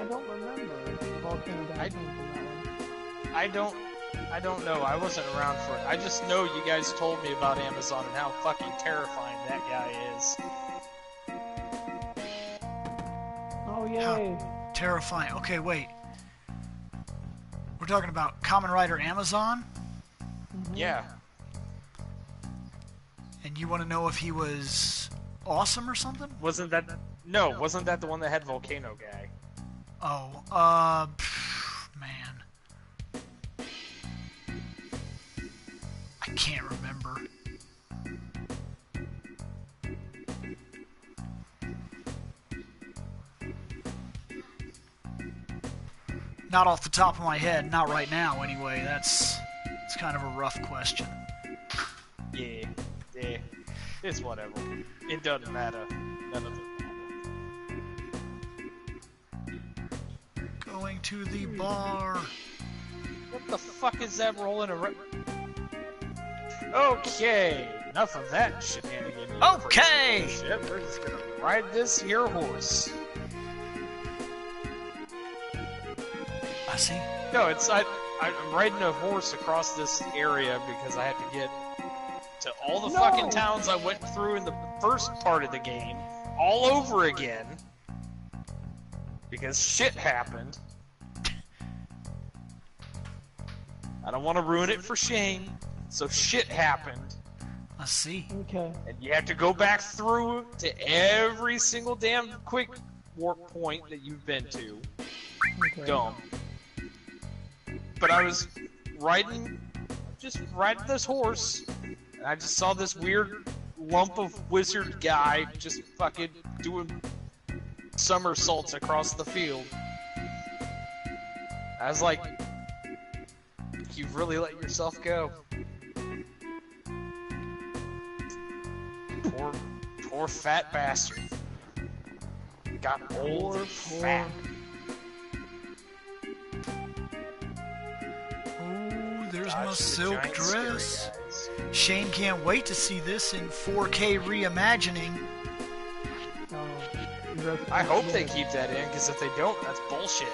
don't remember Volcano Guy came from that one. I don't know. I wasn't around for it. I just know you guys told me about Amazon and how fucking terrifying that guy is. Oh, yay. How terrifying. Okay, wait. We're talking about Kamen Rider Amazon? Mm-hmm. Yeah. And you want to know if he was awesome or something? Wasn't that the one that had Volcano Guy? Oh, man. I can't remember. Not off the top of my head, not right now anyway. It's kind of a rough question. Yeah. It's whatever. It doesn't matter. None of it matters. Going to the bar. What the fuck is that rolling around? Okay, enough of that shenanigan. Okay! Shit, we're just gonna ride this here horse. I see. No, I'm riding a horse across this area because I have to get to all the fucking towns I went through in the first part of the game all over again because shit happened. I don't want to ruin it for Shane, so shit happened. I see. Okay. And you have to go back through to every single damn quick warp point that you've been to. Okay. Dumb. But I was just riding this horse, and I just saw this weird lump of wizard guy just fucking doing somersaults across the field. I was like, you've really let yourself go. Poor fat bastard. Got old and fat. Oh, there's my Dodge the silk giant dress. scary guys. Shane can't wait to see this in 4K reimagining. I hope they keep that in, because if they don't, that's bullshit.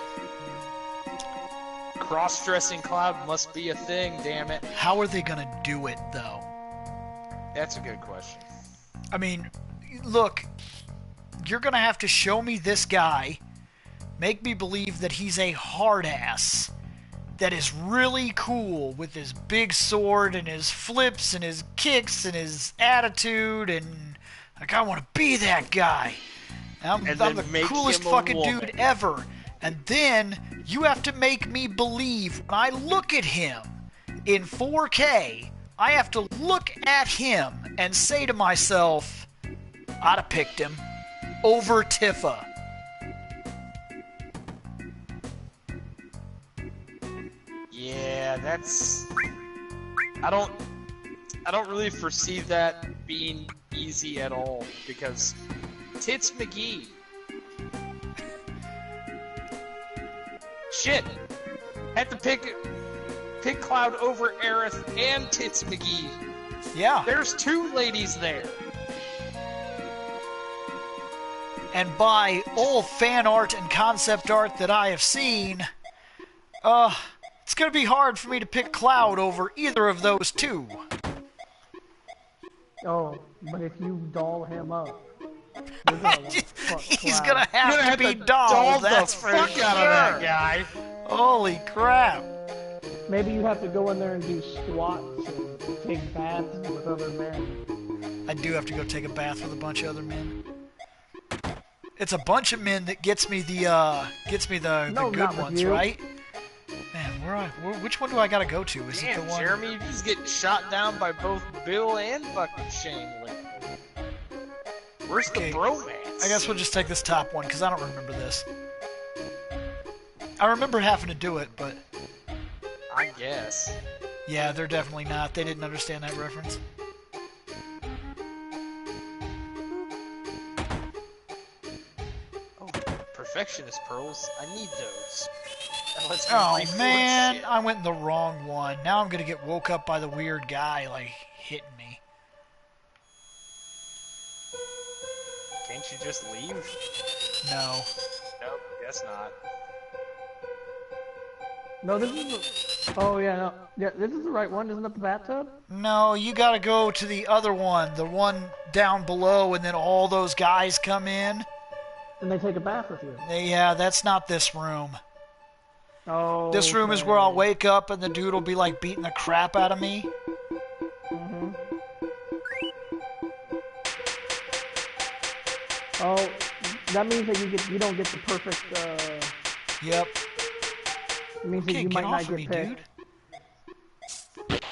Cross-dressing Cloud must be a thing, damn it. How are they gonna do it, though? That's a good question. I mean, look, you're gonna have to show me this guy, make me believe that he's a hard ass, that is really cool with his big sword and his flips and his kicks and his attitude, and like, I want to be that guy. I'm the coolest fucking dude ever. And then you have to make me believe when I look at him in 4K, I have to look at him and say to myself, I'd have picked him over Tifa. Yeah, Yeah, that's... I don't really foresee that being easy at all, because Tits McGee. Shit! Had to pick Cloud over Aerith and Tits McGee. Yeah. There's 2 ladies there. And by all fan art and concept art that I have seen, it's going to be hard for me to pick Cloud over either of those 2. Oh, but if you doll him up, you're gonna want to fuck He's Cloud. going to have to be dolled, doll that's the for fuck sure. out of that guy. Holy crap. Maybe you have to go in there and do squats and take baths with other men. I do have to go take a bath with a bunch of other men. It's a bunch of men that gets me the No, good not with ones, you. right? Man, which one do I gotta go to? Is it Damn, the one? Jeremy, you're just getting shot down by both Bill and fucking Shane lately. Where's Okay, the bromance? I guess we'll just take this top one because I don't remember this. I remember having to do it, but I guess. yeah, they're definitely not. They didn't understand that reference. Oh, perfectionist pearls. I need those. That lets me Oh refill man, shit. I went in the wrong one. Now I'm gonna get woke up by the weird guy like hitting me. Can't you just leave? No. Nope, guess not. No, this is the... Oh, yeah, no. Yeah, this is the right one. Isn't that the bathtub? No, you gotta go to the other one, the one down below, and then all those guys come in. And they take a bath with you. Yeah, that's not this room. Oh, This room is where I'll wake up and the dude will be like beating the crap out of me. Mm-hmm. Oh, that means that you don't get the perfect, Yep. it means that Okay, you get might off not of get me, picked. dude.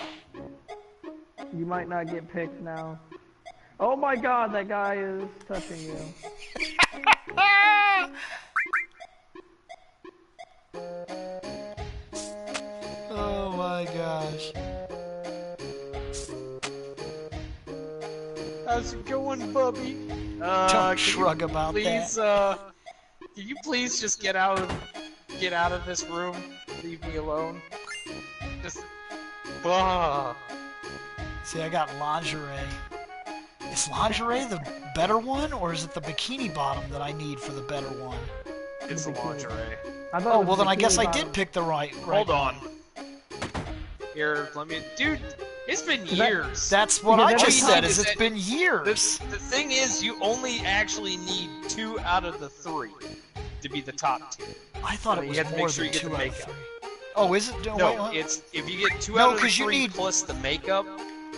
You might not get picked now. Oh my god, that guy is touching you. Oh my gosh. How's it going, Bubby? Don't shrug about please, that. Can you please just get out of this room? Leave me alone. Just, See, I got lingerie. Is lingerie the better one, or is it the bikini bottom that I need for the better one? It's the lingerie. I thought Oh, it was well then I guess I bikini did bottom. pick the right Hold one. on. Here, let me... Dude, it's been years. That's what Yeah, I that's just what you said, need is is it's that- been years. The thing is, you only actually need 2 out of the 3 to be the top tier. I thought So it you was have to more make sure than you get 2 the out of makeup. 3. Oh, is it? No, Wait, it's if you get 2 No, out of the 'cause you 3 need- plus the makeup,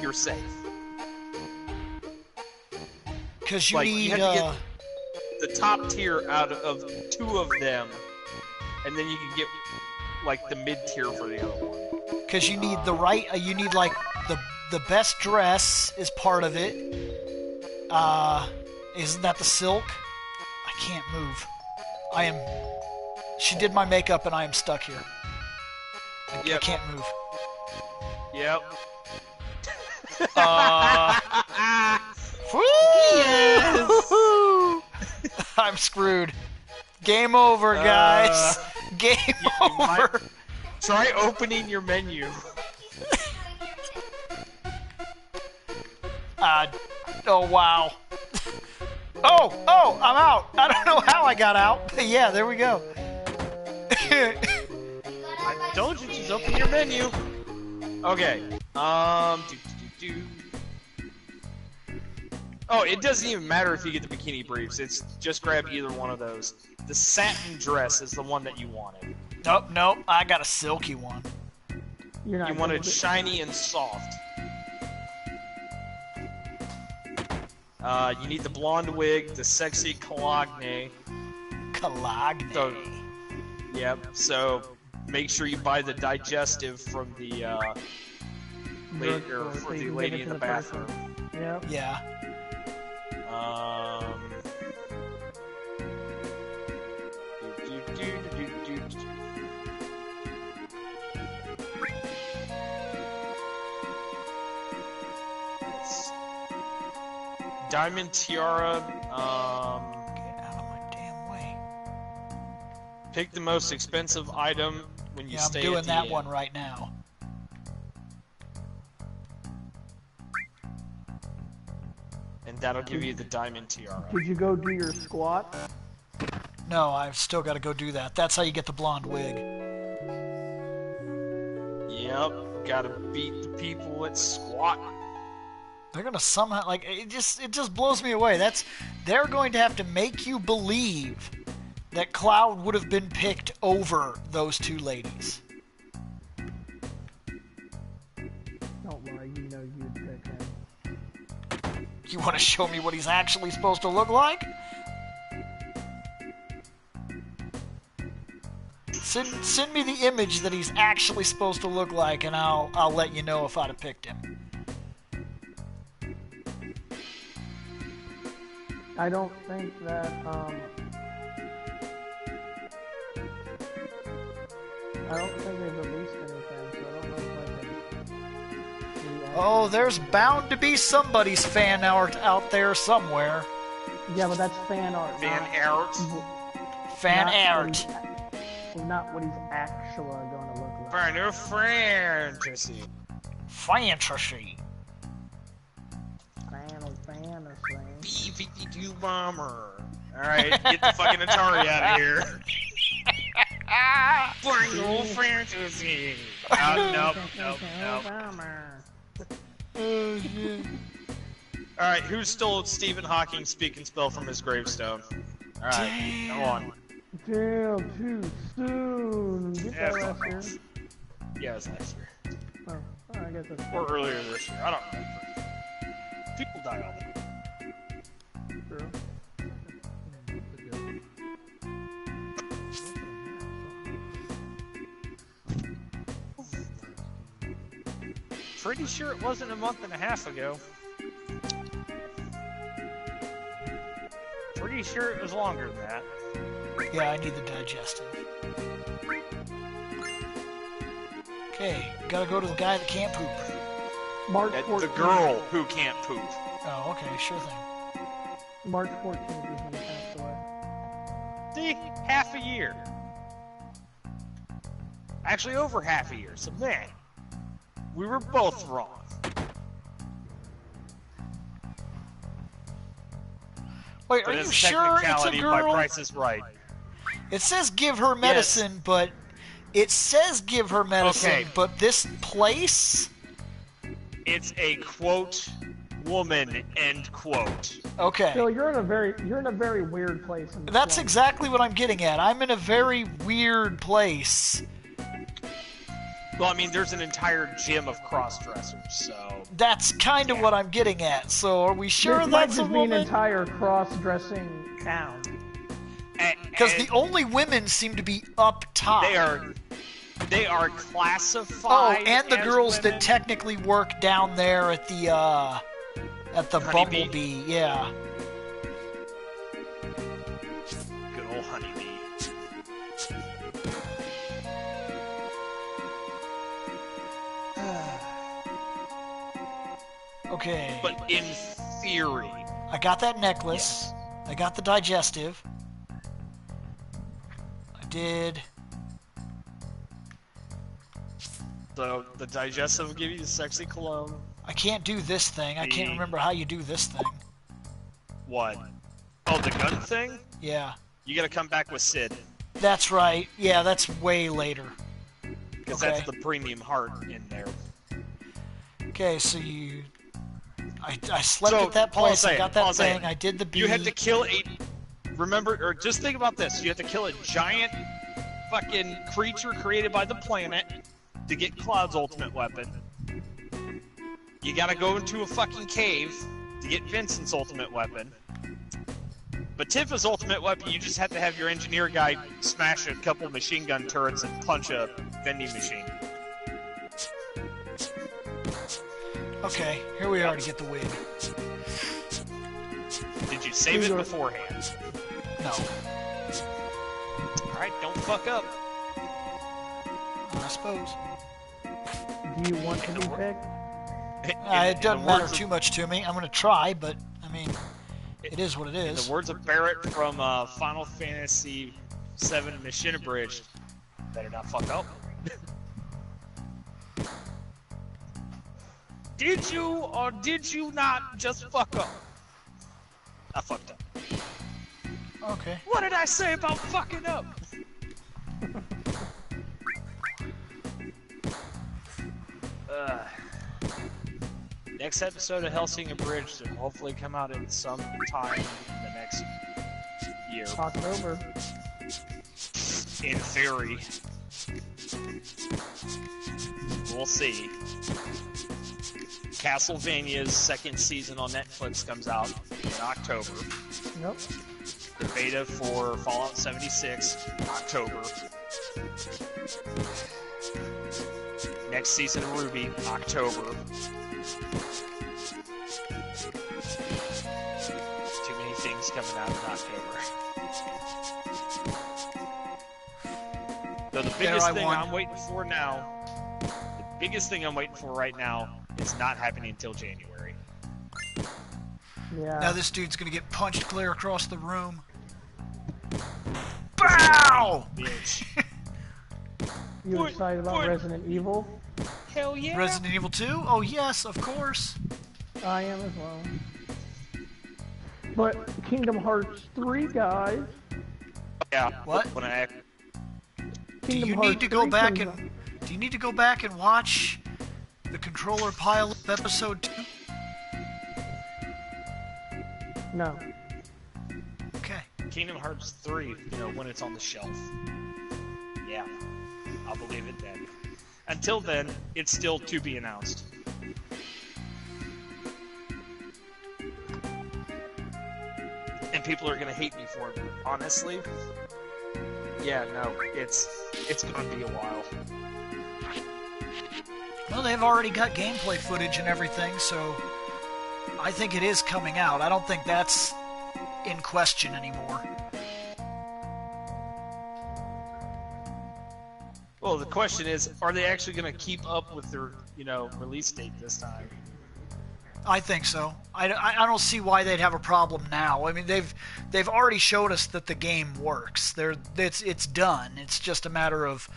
you're safe. because you like, you need, have to The top tier out of 2 of them, and then you can get like the mid tier for the other one. because you need the right, you need like the best dress is part of it. Isn't that the silk? I can't move. She did my makeup and I am stuck here. I Yep. can't move. Yep. Woo! I'm screwed. Game over, guys. Game over. Try opening your menu. Oh, wow. Oh, I'm out. I don't know how I got out, but yeah, there we go. I told you, just open your menu. Okay. Oh, it doesn't even matter if you get the bikini briefs. It's just grab either one of those. The satin dress is the one that you wanted. Nope, I got a silky one. You're not You gonna wanted get- shiny and soft. You need the blonde wig, the sexy cologne. Cologne. So, yep. So make sure you buy the digestive from the lady, or So for you the can lady give it in to the person. bathroom. Yep. Yeah. Diamond Tiara, Get out of my damn way. pick the most expensive item when you Yeah, I'm stay doing at the that inn. one right now. And that'll give you the Diamond Tiara. Did you go do your squat? No, I've still got to go do that. That's how you get the blonde wig. Yep, gotta beat the people at squat. They're gonna somehow, like, it just blows me away. They're going to have to make you believe that Cloud would have been picked over those two ladies. Don't worry, you know you'd pick him. You want to show me what he's actually supposed to look like? Send me the image that he's actually supposed to look like, and I'll let you know if I'd have picked him. I don't think that, I don't think they've released anything, so I don't know if I can... Oh, there's bound to be somebody's fan art out there somewhere. Yeah, but that's fan art. Fan art. Fan not art. Not what he's actually going to look like. Final Fantasy. Fantasy. Final Fantasy. B-52 Bomber. Alright, get the fucking Atari out of here. Final Fantasy. Nope. Oh, shit. Alright, who stole Stephen Hawking's speak and spell from his gravestone? Alright, come on. Damn, too soon. Get Yeah, that fuck last year. Yeah, it was last year. Oh, I guess that's Or earlier this year. I don't remember. People die all the time. true. Pretty sure it wasn't a month and a half ago. Pretty sure it was longer than that. Yeah, I need the digestive. Okay, gotta go to the guy that can't poop. March The 14th. girl who can't poop. Oh, okay, sure thing. March 14th is when he passed away. See? Half a year. Actually, over half a year. So, man, we were both wrong. Wait, But are it's you a sure it's a technicality by girl? Price is Right. It says give her medicine, but it says give her medicine, Okay. but this place? It's a quote woman, end quote. Okay. Phil, you're in a very weird place. In this That's life. exactly what I'm getting at. I'm in a very weird place. Well, I mean, there's an entire gym of cross-dressers, so... That's kind of what I'm getting at. So are we sure This might that's a just be an woman? entire cross-dressing town. Because the only women seem to be up top. They are classified. Oh, and the as girls women. that technically work down there at the Honeybee? Bumblebee, yeah. Good old Honeybee. Okay. But in theory, I got that necklace. I got the digestive. I did. so the digestive will give you the sexy cologne. I can't do this thing. I can't remember how you do this thing. What? Oh, the gun thing? Yeah. You gotta come back with Sid. That's right. Yeah, that's way later. Because Okay. that's the premium heart in there. Okay, so you... I slept So, at that all I'm place. I saying, got that all I'm saying, thing. I did the bee. You had to kill a... Remember, or just think about this. You have to kill a giant fucking creature created by the planet to get Cloud's ultimate weapon. You gotta go into a fucking cave to get Vincent's ultimate weapon. But Tifa's ultimate weapon, you just have to have your engineer guy smash a couple machine gun turrets and punch a vending machine. Okay, here we are to get the wig. Did you save it beforehand? No. Alright, don't fuck up. I suppose. Do you want to be picked? It doesn't matter too much to me. I'm going to try, but, I I mean, it is what it In is. the words of Barrett from Final Fantasy VII Mission Abridged, better not fuck up. Did you or did you not just fuck up? I fucked up. Okay. What did I say about fucking up? Next episode of Hellsing Abridged will hopefully come out in some time in the next year. October. In theory. We'll see. Castlevania's second season on Netflix comes out in October. Nope. The beta for Fallout 76, October. Next season of Ruby, October. Too many things coming out in October. So the biggest thing I'm waiting for now, the biggest thing I'm waiting for right now is not happening until January. Yeah. Now this dude's gonna get punched clear across the room. Bow! Bitch. You excited about Resident Evil? Hell yeah! Resident Evil 2? Oh yes, of course. I am as well. But Kingdom Hearts 3, guys. Yeah. What? When I Do you need to go back and watch the controller pilot episode 2? No. Okay. Kingdom Hearts 3, when it's on the shelf. Yeah, I'll believe it then. Until then, it's still to be announced. And people are gonna hate me for it. Honestly, yeah, no, it's gonna be a while. Well, they've already got gameplay footage and everything, so I think it is coming out. I don't think that's in question anymore. Well, the question is, are they actually going to keep up with their, release date this time? I think so. I don't see why they'd have a problem now. I mean, they've already showed us that the game works. It's done. It's just a matter of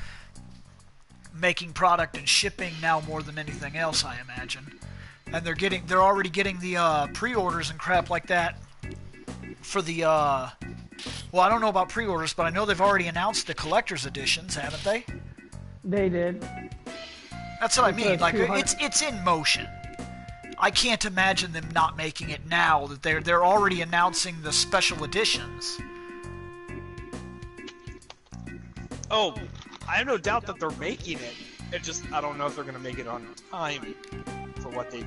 making product and shipping now more than anything else, I imagine. And they're already getting the pre-orders and crap like that for the well, I don't know about pre-orders, but I know they've already announced the collector's editions, haven't they? They did. That's what I mean. Like it's in motion. I can't imagine them not making it now that they're already announcing the special editions. Oh, I have no doubt that they're making it. I don't know if they're going to make it on time for what they've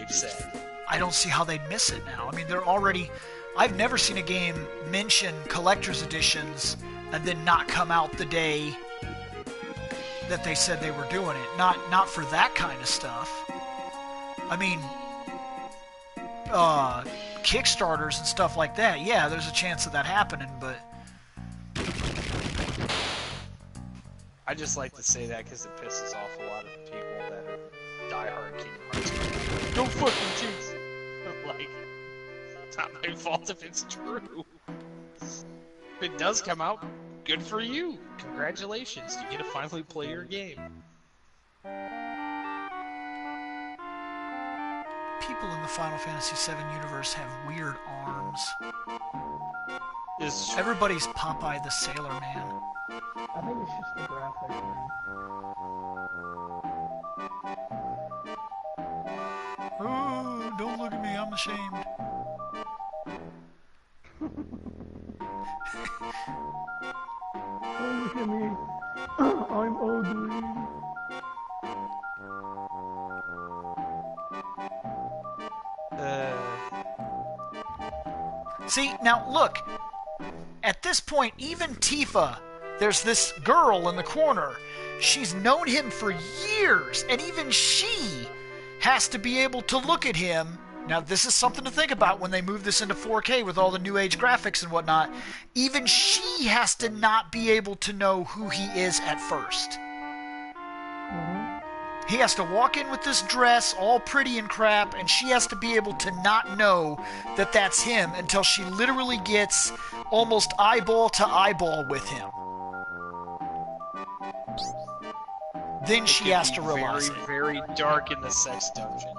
said. I don't see how they'd miss it now. I mean, they're already... I've never seen a game mention collector's editions and then not come out the day that they said they were doing it. Not for that kind of stuff. I mean, Kickstarters and stuff like that, yeah, there's a chance of that happening, but... I just like to say that because it pisses off a lot of people that are diehard Kingdom Hearts. Don't fucking jinx! Like, it's not my fault if it's true. If it does come out, good for you. Congratulations, you get to finally play your game. People in the Final Fantasy VII universe have weird arms. Everybody's Popeye the Sailor Man. I think it's just the graphic, man. Oh, don't look at me, I'm ashamed. Don't look at me. I'm ugly. See, now look. At this point, even Tifa, there's this girl in the corner. She's known him for years, and even she has to be able to look at him. Now, this is something to think about when they move this into 4K with all the new age graphics and whatnot. Even she has to not be able to know who he is at first. Mm-hmm. He has to walk in with this dress, all pretty and crap, and she has to be able to not know that that's him until she literally gets almost eyeball to eyeball with him. Then she has to realize it. Very, very dark in the sex dungeon.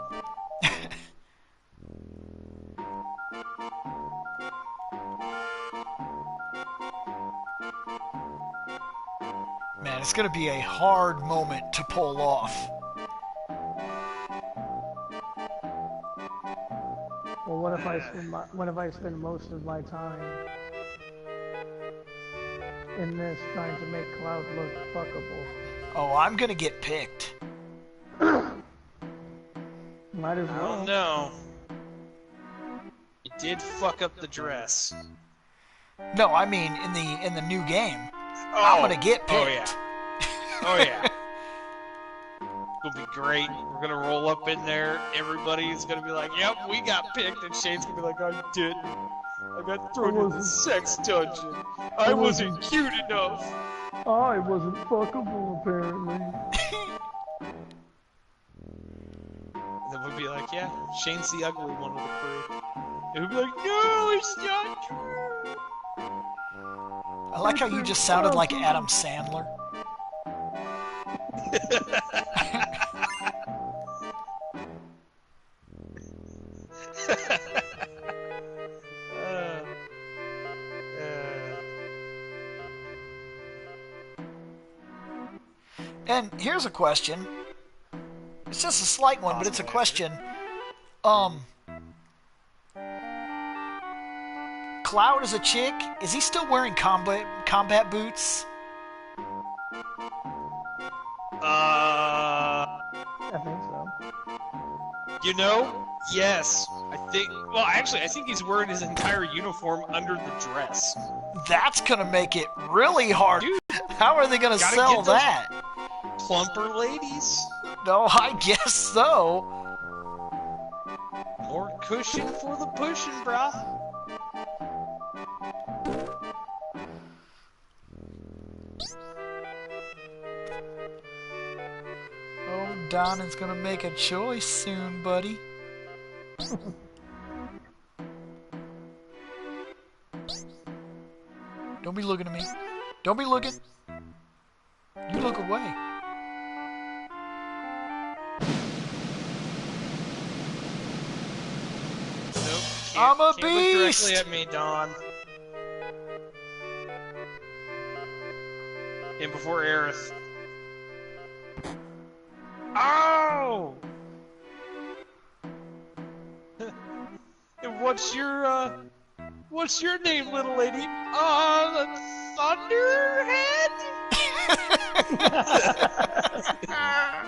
Man, it's going to be a hard moment to pull off. Well, what if I spend most of my time in this trying to make Cloud look fuckable? Oh, I'm going to get picked. Might as well. I don't know. You did fuck up the dress. No, I mean in the new game. I'm going to get picked. Oh, yeah. Oh, yeah. It'll be great. We're gonna roll up in there. Everybody's gonna be like, yep, we got picked. And Shane's gonna be like, I didn't. I got thrown in the sex dungeon. I wasn't cute enough. I wasn't fuckable, apparently. And then we'll be like, yeah, Shane's the ugly one of the crew. And we'll be like, no, it's not true. I like how you just sounded like Adam Sandler. And here's a question. It's just a slight one, but it's a question. Cloud is a chick. Is he still wearing combat boots? I think so. You know, yes. I think he's wearing his entire uniform under the dress. That's gonna make it really hard. Dude, how are they gonna sell that? Plumper ladies. No, I guess so. More cushion for the pushing, brah. Oh, Donna's gonna make a choice soon, buddy. Don't be looking at me. Don't be looking. You look away. Nope. I'm a can't look beast! directly at me, Don. In before Aerith. Oh! And what's your name, little lady? Thunderhead?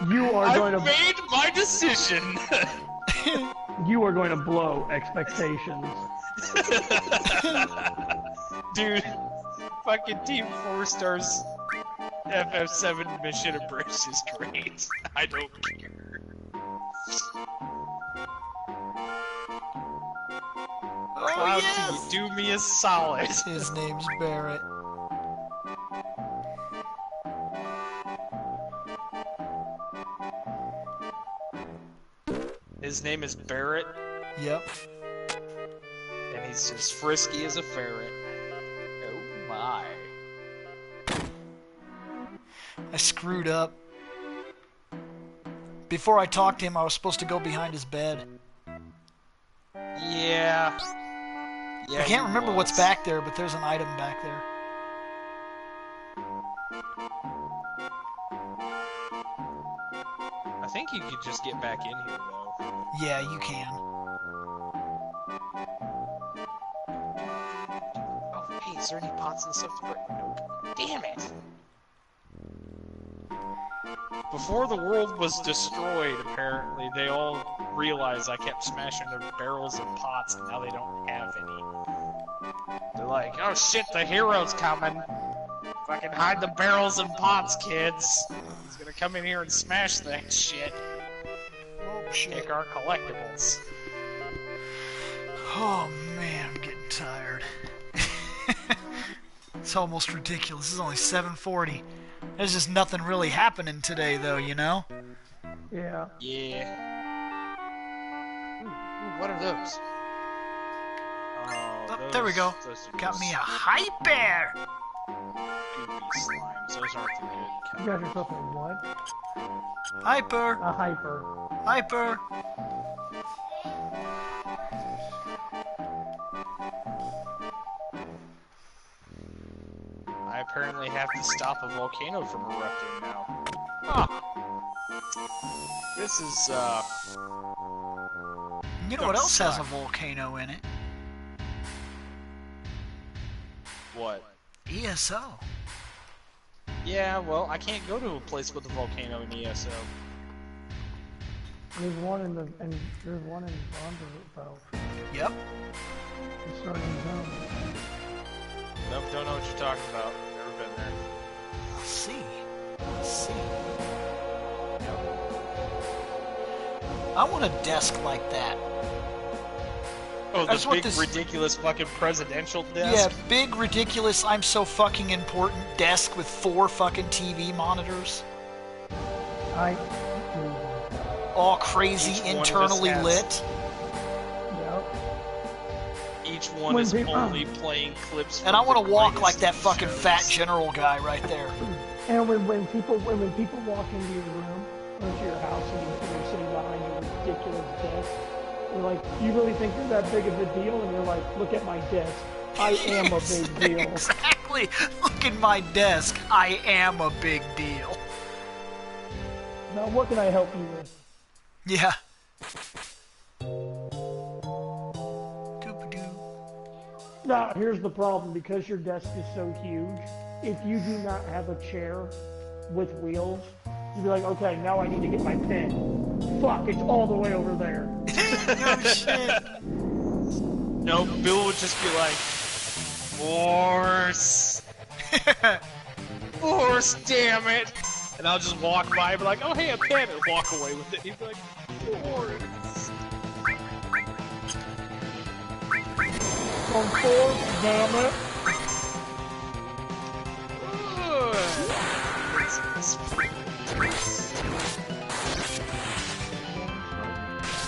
I've made my decision. You are going to blow expectations. Dude, fucking Team 4 Stars FF7 mission embrace is great. I don't care. Cloud, yes! can you do me a solid? His name's Barrett. His name is Barrett, Yep. and he's as frisky as a ferret. Oh my. I screwed up. Before I talked to him, I was supposed to go behind his bed. Yeah. I can't remember what's back there, but there's an item back there. I think you could just get back in here, though. Yeah, you can. Oh, hey, is there any pots and stuff to break? Nope. Damn it! Before the world was destroyed, apparently, they all realized I kept smashing their barrels and pots, and now they don't have any. They're like, oh shit, the hero's coming! Fucking hide the barrels and pots, kids! He's gonna come in here and smash that shit. Oh, shit. Take our collectibles. Oh, man, I'm getting tired. It's almost ridiculous. This is only 7:40. There's just nothing really happening today, though, you know? Yeah. Yeah. Ooh, what are those? Oh, there we go. Got me a hyper! Goopy slimes. Those aren't the good You kind. got yourself a what? Hyper! A hyper. Hyper! I apparently have to stop a volcano from erupting now. Huh. This is, You know what else has a volcano in it? what? ESO. Yeah, well, I can't go to a place with a volcano in ESO. There's one in Bronzeville. Yep. It's starting zone. Nope, don't know what you're talking about. Never been there. Let's see. Let's see. I want a desk like that. Oh, That's the what big, this- ridiculous fucking presidential desk? Yeah, big, ridiculous, I'm so fucking important desk with 4 fucking TV monitors. All crazy, Each one internally just has- lit. Yep. Each one When is people- only playing clips And I want to walk like that fucking fat general guy right there. And when people walk into your room, or into your house, and you're sitting behind your ridiculous desk, you're like, you really think you're that big of a deal? And you're like, look at my desk. I am a big deal. Exactly. Look at my desk. I am a big deal. Now, what can I help you with? Yeah. Doop-a-doo. Now, here's the problem. Because your desk is so huge, if you do not have a chair with wheels, you'd be like, okay, now I need to get my pen. Fuck, it's all the way over there. No shit. No, Bill would just be like, Force! Force, damn it! And I'll just walk by and be like, oh hey, a pen, and walk away with it. He'd be like, Force! On 4, damn it.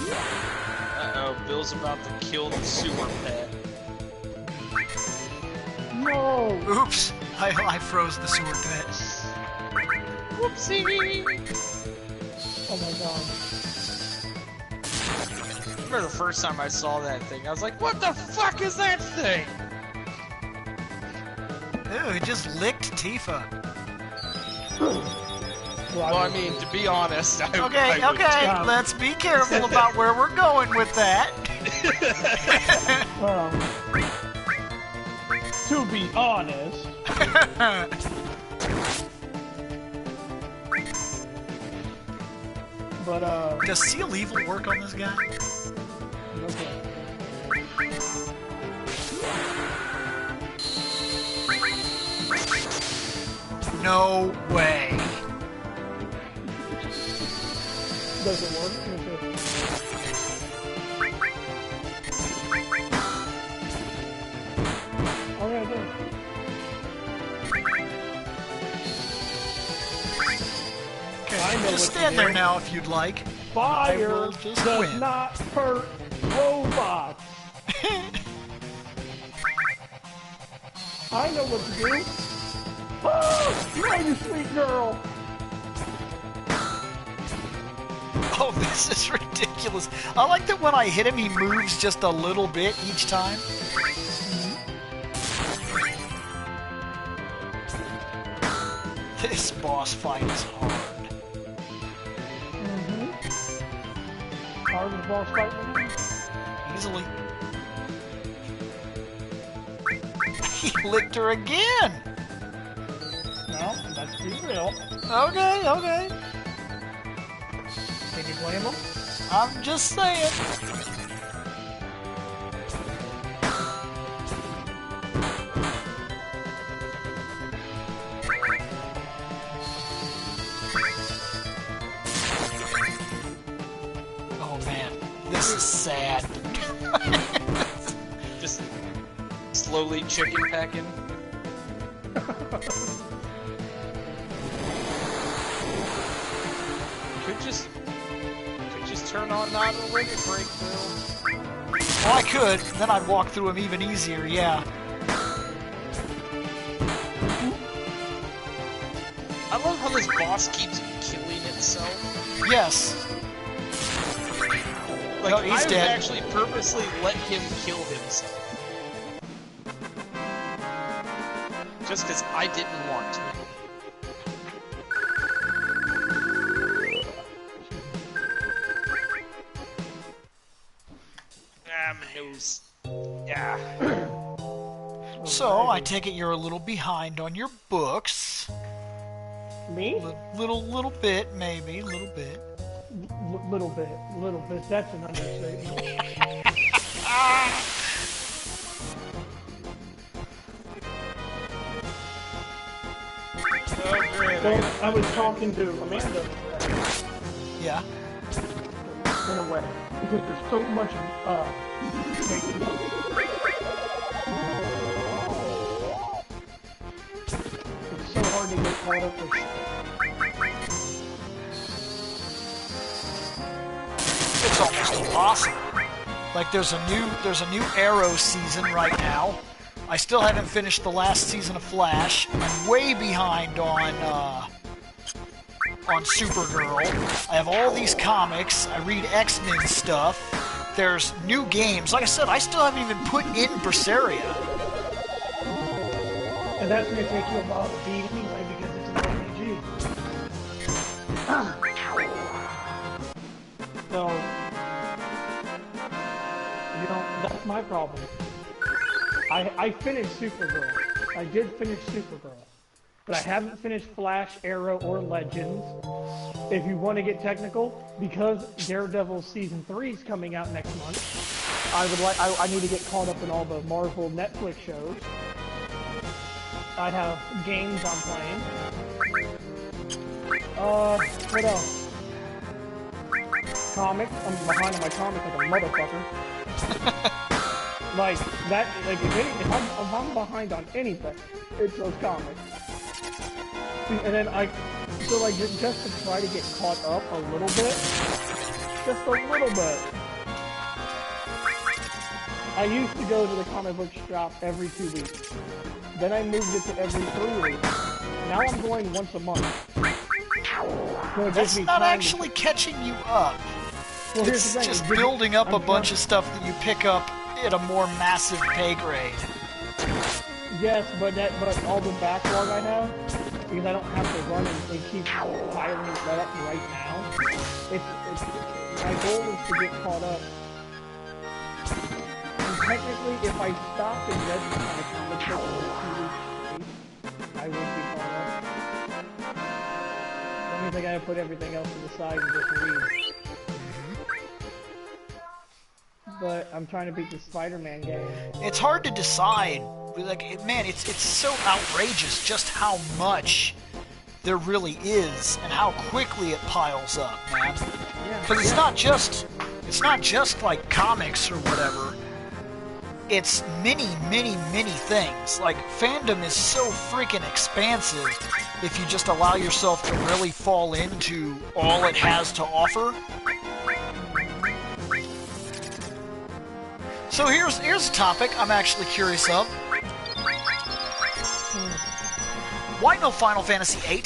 Uh-oh, Bill's about to kill the sewer pet. No! Oops. I froze the sewer pit. Whoopsie! Oh my god. I remember the first time I saw that thing, I was like, what the fuck is that thing? Ew, he just licked Tifa. Well, I mean, to be honest, I Okay, I would okay, too. let's be careful about where we're going with that. To be honest, but Does Seal Evil work on this guy? okay. No way. Does it work? Oh yeah, it does. Okay, I know what just to stand do. there now if you'd like. I Fire will just does win. not hurt robots. I know what to do. Oh, you sweet girl. Oh, this is ridiculous. I like that when I hit him, he moves just a little bit each time. This boss fight is hard. Hard as boss fight. Easily. He licked her again! No, let's be real. Okay, okay. Can you blame him? I'm just saying. Oh man, this is sad. Just slowly chicken packing. Could just turn on non-limit breakthrough. Well, I could. Then I'd walk through them even easier, yeah. I love how this boss keeps killing itself. Yes. Like, No, he's I would dead. actually purposely let him kill himself. Just because I didn't want to. Ah, my nose. Yeah. So, I take it you're a little behind on your books. Me? Little bit, maybe. Little bit. Little bit. That's an understatement. Oh, great. Well, I was talking to Amanda Yeah. in a way because there's so much it's so hard to get caught up with shit. It's almost impossible. Like there's a new Arrow season right now. I still haven't finished the last season of Flash. I'm way behind on Supergirl. I have all these comics. I read X-Men stuff. There's new games. Like I said, I still haven't even put in Berseria. And that's going to take you about a beat anyway because it's an RPG. So, you know, that's my problem. I finished Supergirl. I did finish Supergirl. But I haven't finished Flash, Arrow, or Legends. If you want to get technical, because Daredevil Season 3 is coming out next month, I need to get caught up in all the Marvel Netflix shows. I have games I'm playing. What else? Comics. I'm behind on my comics like a motherfucker. Like that. Like if I'm behind on anything, it's those comics. And then so like just to try to get caught up a little bit, just a little bit. I used to go to the comic book shop every 2 weeks. Then I moved it to every 3 weeks. Now I'm going once a month. So That's not actually catching you up. Well, It's just building up a bunch of stuff that you pick up at a more massive pay grade. Yes, but all the backlog I have, because I don't have to run and keep piling that up right now. It's my goal is to get caught up. And technically, if I stopped and read my comic book for 2 weeks, I would be caught up. That means I gotta put everything else to the side and just read. But I'm trying to beat the Spider-Man game. It's hard to decide. Like, man, it's so outrageous just how much there really is and how quickly it piles up, man. Because it's not just like comics or whatever. It's many things. Like, fandom is so freaking expansive if you just allow yourself to really fall into all it has to offer. So here's a topic I'm actually curious of. Why no Final Fantasy VIII?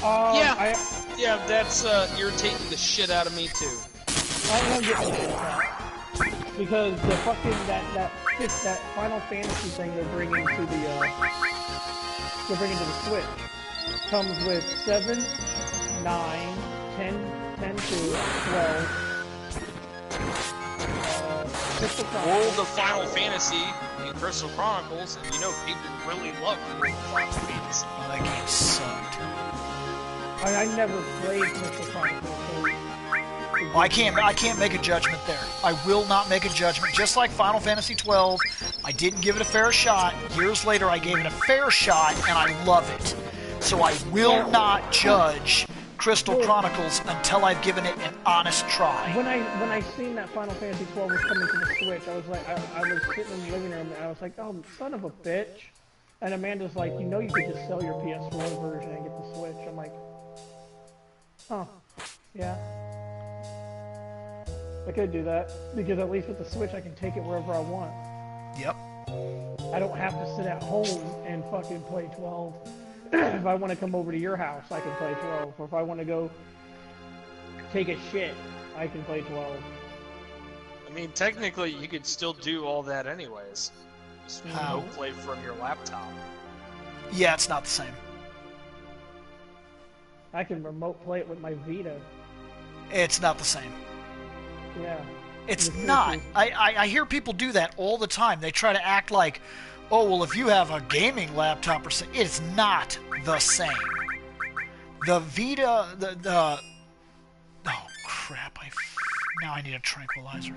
Yeah, that's irritating the shit out of me too. I am getting that. Because the fucking that Final Fantasy thing they're bringing to the Switch comes with 7, 9, 10, 12. World of Final Fantasy and Crystal Chronicles, and you know people really love World of Final Fantasy. Oh, that game sucked. I never played Crystal Chronicles, so... Well, I can't make a judgment there. I will not make a judgment. Just like Final Fantasy XII, I didn't give it a fair shot. Years later, I gave it a fair shot, and I love it. So I will not judge Crystal Chronicles until I've given it an honest try. When I seen that Final Fantasy XII was coming to the Switch, I was like, I was sitting in the living room and I was like, oh, son of a bitch. And Amanda's like, you know you could just sell your PS4 version and get the Switch. I'm like, huh, yeah. I could do that, because at least with the Switch I can take it wherever I want. Yep. I don't have to sit at home and fucking play 12. If I want to come over to your house, I can play 12. Or if I want to go take a shit, I can play 12. I mean, technically, you could still do all that anyways. Just How? play from your laptop. Yeah, it's not the same. I can remote play it with my Vita. It's not the same. Yeah. It's The Switch not. is- I hear people do that all the time. They try to act like, oh, well, if you have a gaming laptop or something, it's not the same. The Vita, oh, crap, now I need a tranquilizer.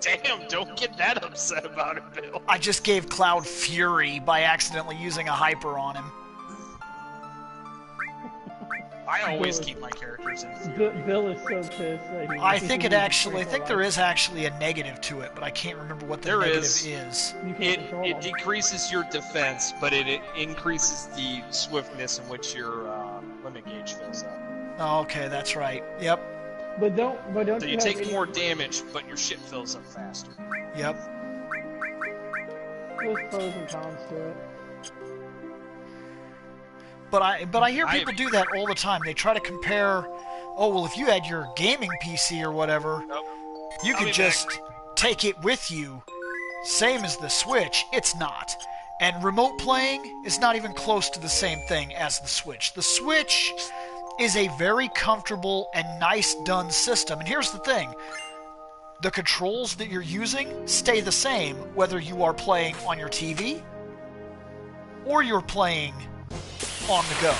Damn, don't get that upset about it, Bill. I just gave Cloud Fury by accidentally using a hyper on him. I always keep my characters in. Bill is so pissed that he... I think he I think there is. is actually a negative to it, but I can't remember what the There negative is. is. You can't It control him. decreases your defense, but it increases the swiftness in which your limit gauge fills up. Oh, okay, that's right. Yep, But don't So you have take any- more damage, but your shit fills up faster. yep. There's pros and cons to it. But I hear people do that all the time. They try to compare, oh, well, if you had your gaming PC or whatever, you could just take it with you, same as the Switch. It's not. And remote playing is not even close to the same thing as the Switch. The Switch is a very comfortable and nice done system. And here's the thing. The controls that you're using stay the same whether you are playing on your TV or you're playing on the go.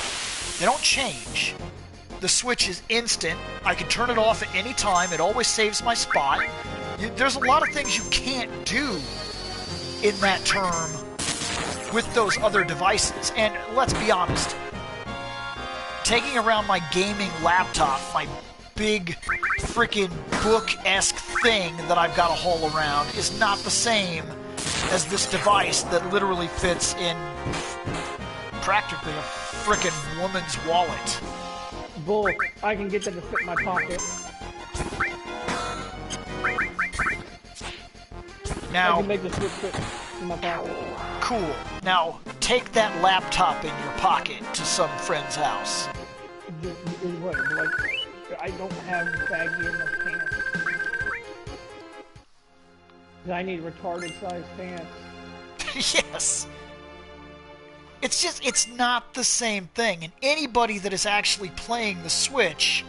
They don't change. The Switch is instant. I can turn it off at any time. It always saves my spot. There's a lot of things you can't do in that term with those other devices. And let's be honest, taking around my gaming laptop, my big freaking book-esque thing that I've got to haul around, is not the same as this device that literally fits in practically a frickin' woman's wallet. Bull, I can get that to fit in my pocket. I Now, can make the Switch fit in my pocket. cool. Now, take that laptop in your pocket to some friend's house. What, like, I don't have baggy enough pants. I need retarded sized pants. Yes. It's not the same thing. And anybody that is actually playing the Switch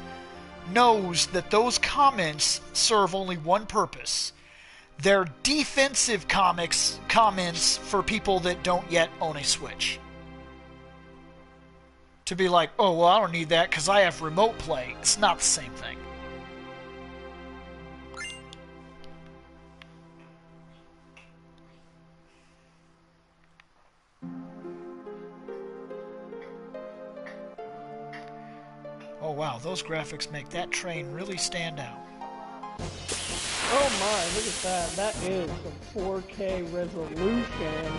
knows that those comments serve only one purpose. They're defensive comments for people that don't yet own a Switch. To be like, oh, well, I don't need that because I have remote play. It's not the same thing. Oh wow, those graphics make that train really stand out. Oh my, look at that. That is some 4K resolution.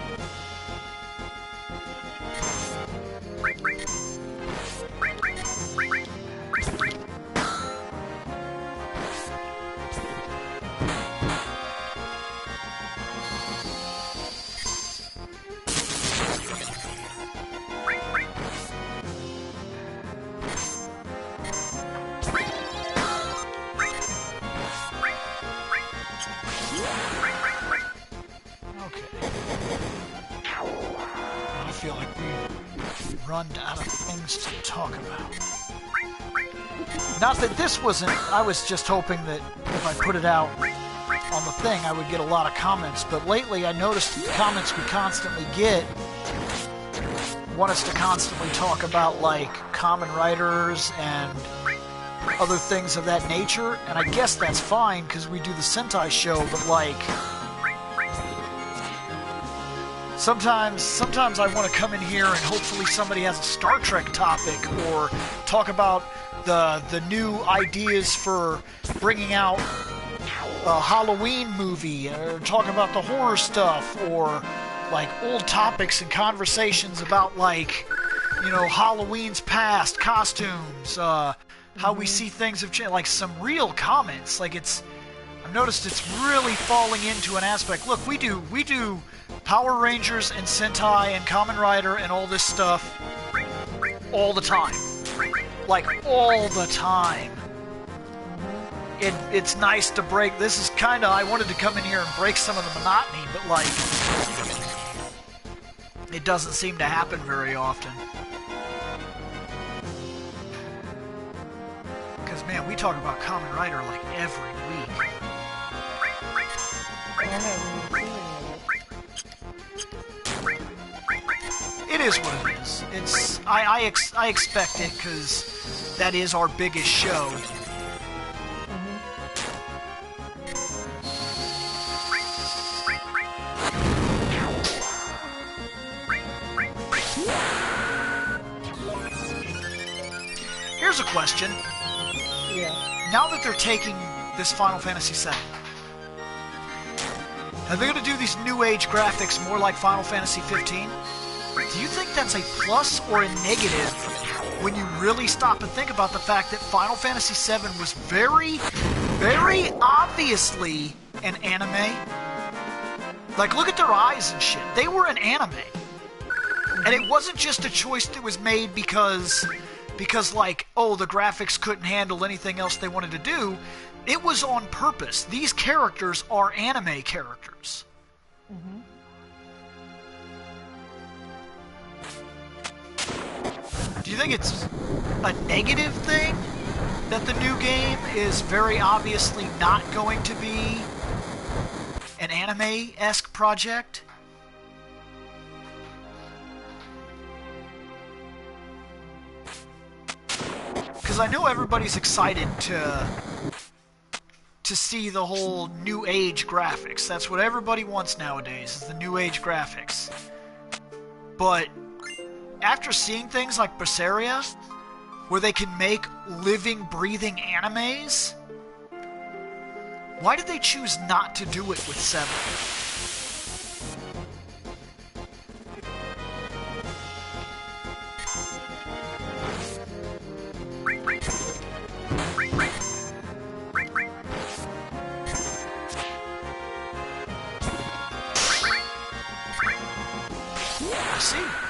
Run out of things to talk about. Not that this wasn't, I was just hoping that if I put it out on the thing, I would get a lot of comments, but lately I noticed the comments we constantly get want us to constantly talk about, like, common writers and other things of that nature, and I guess that's fine, because we do the Sentai show, but, like, Sometimes I want to come in here and hopefully somebody has a Star Trek topic or talk about the new ideas for bringing out a Halloween movie, or talk about the horror stuff, or like old topics and conversations about, like, you know, Halloween's past, costumes, how we see things have changed, like some real comments. Like I've noticed it's really falling into an aspect. Look, we do Power Rangers and Sentai and Kamen Rider and all this stuff all the time. Like, all the time. It's nice to break. This is kind of, I wanted to come in here and break some of the monotony, but like, it doesn't seem to happen very often. Because, man, we talk about Kamen Rider like every week. It is what it is. It's I expect it because that is our biggest show. Here's a question. Yeah. Now that they're taking this Final Fantasy VII, are they going to do these new age graphics more like Final Fantasy 15? Do you think that's a plus or a negative when you really stop and think about the fact that Final Fantasy VII was very, very obviously an anime? Like, look at their eyes and shit. They were an anime. And it wasn't just a choice that was made because like, oh, the graphics couldn't handle anything else they wanted to do. It was on purpose. These characters are anime characters. Mm-hmm. Do you think it's a negative thing that the new game is very obviously not going to be an anime-esque project? Because I know everybody's excited to see the whole new age graphics. That's what everybody wants nowadays, is the new age graphics. But after seeing things like Berseria, where they can make living, breathing animes, why did they choose not to do it with 7? I see.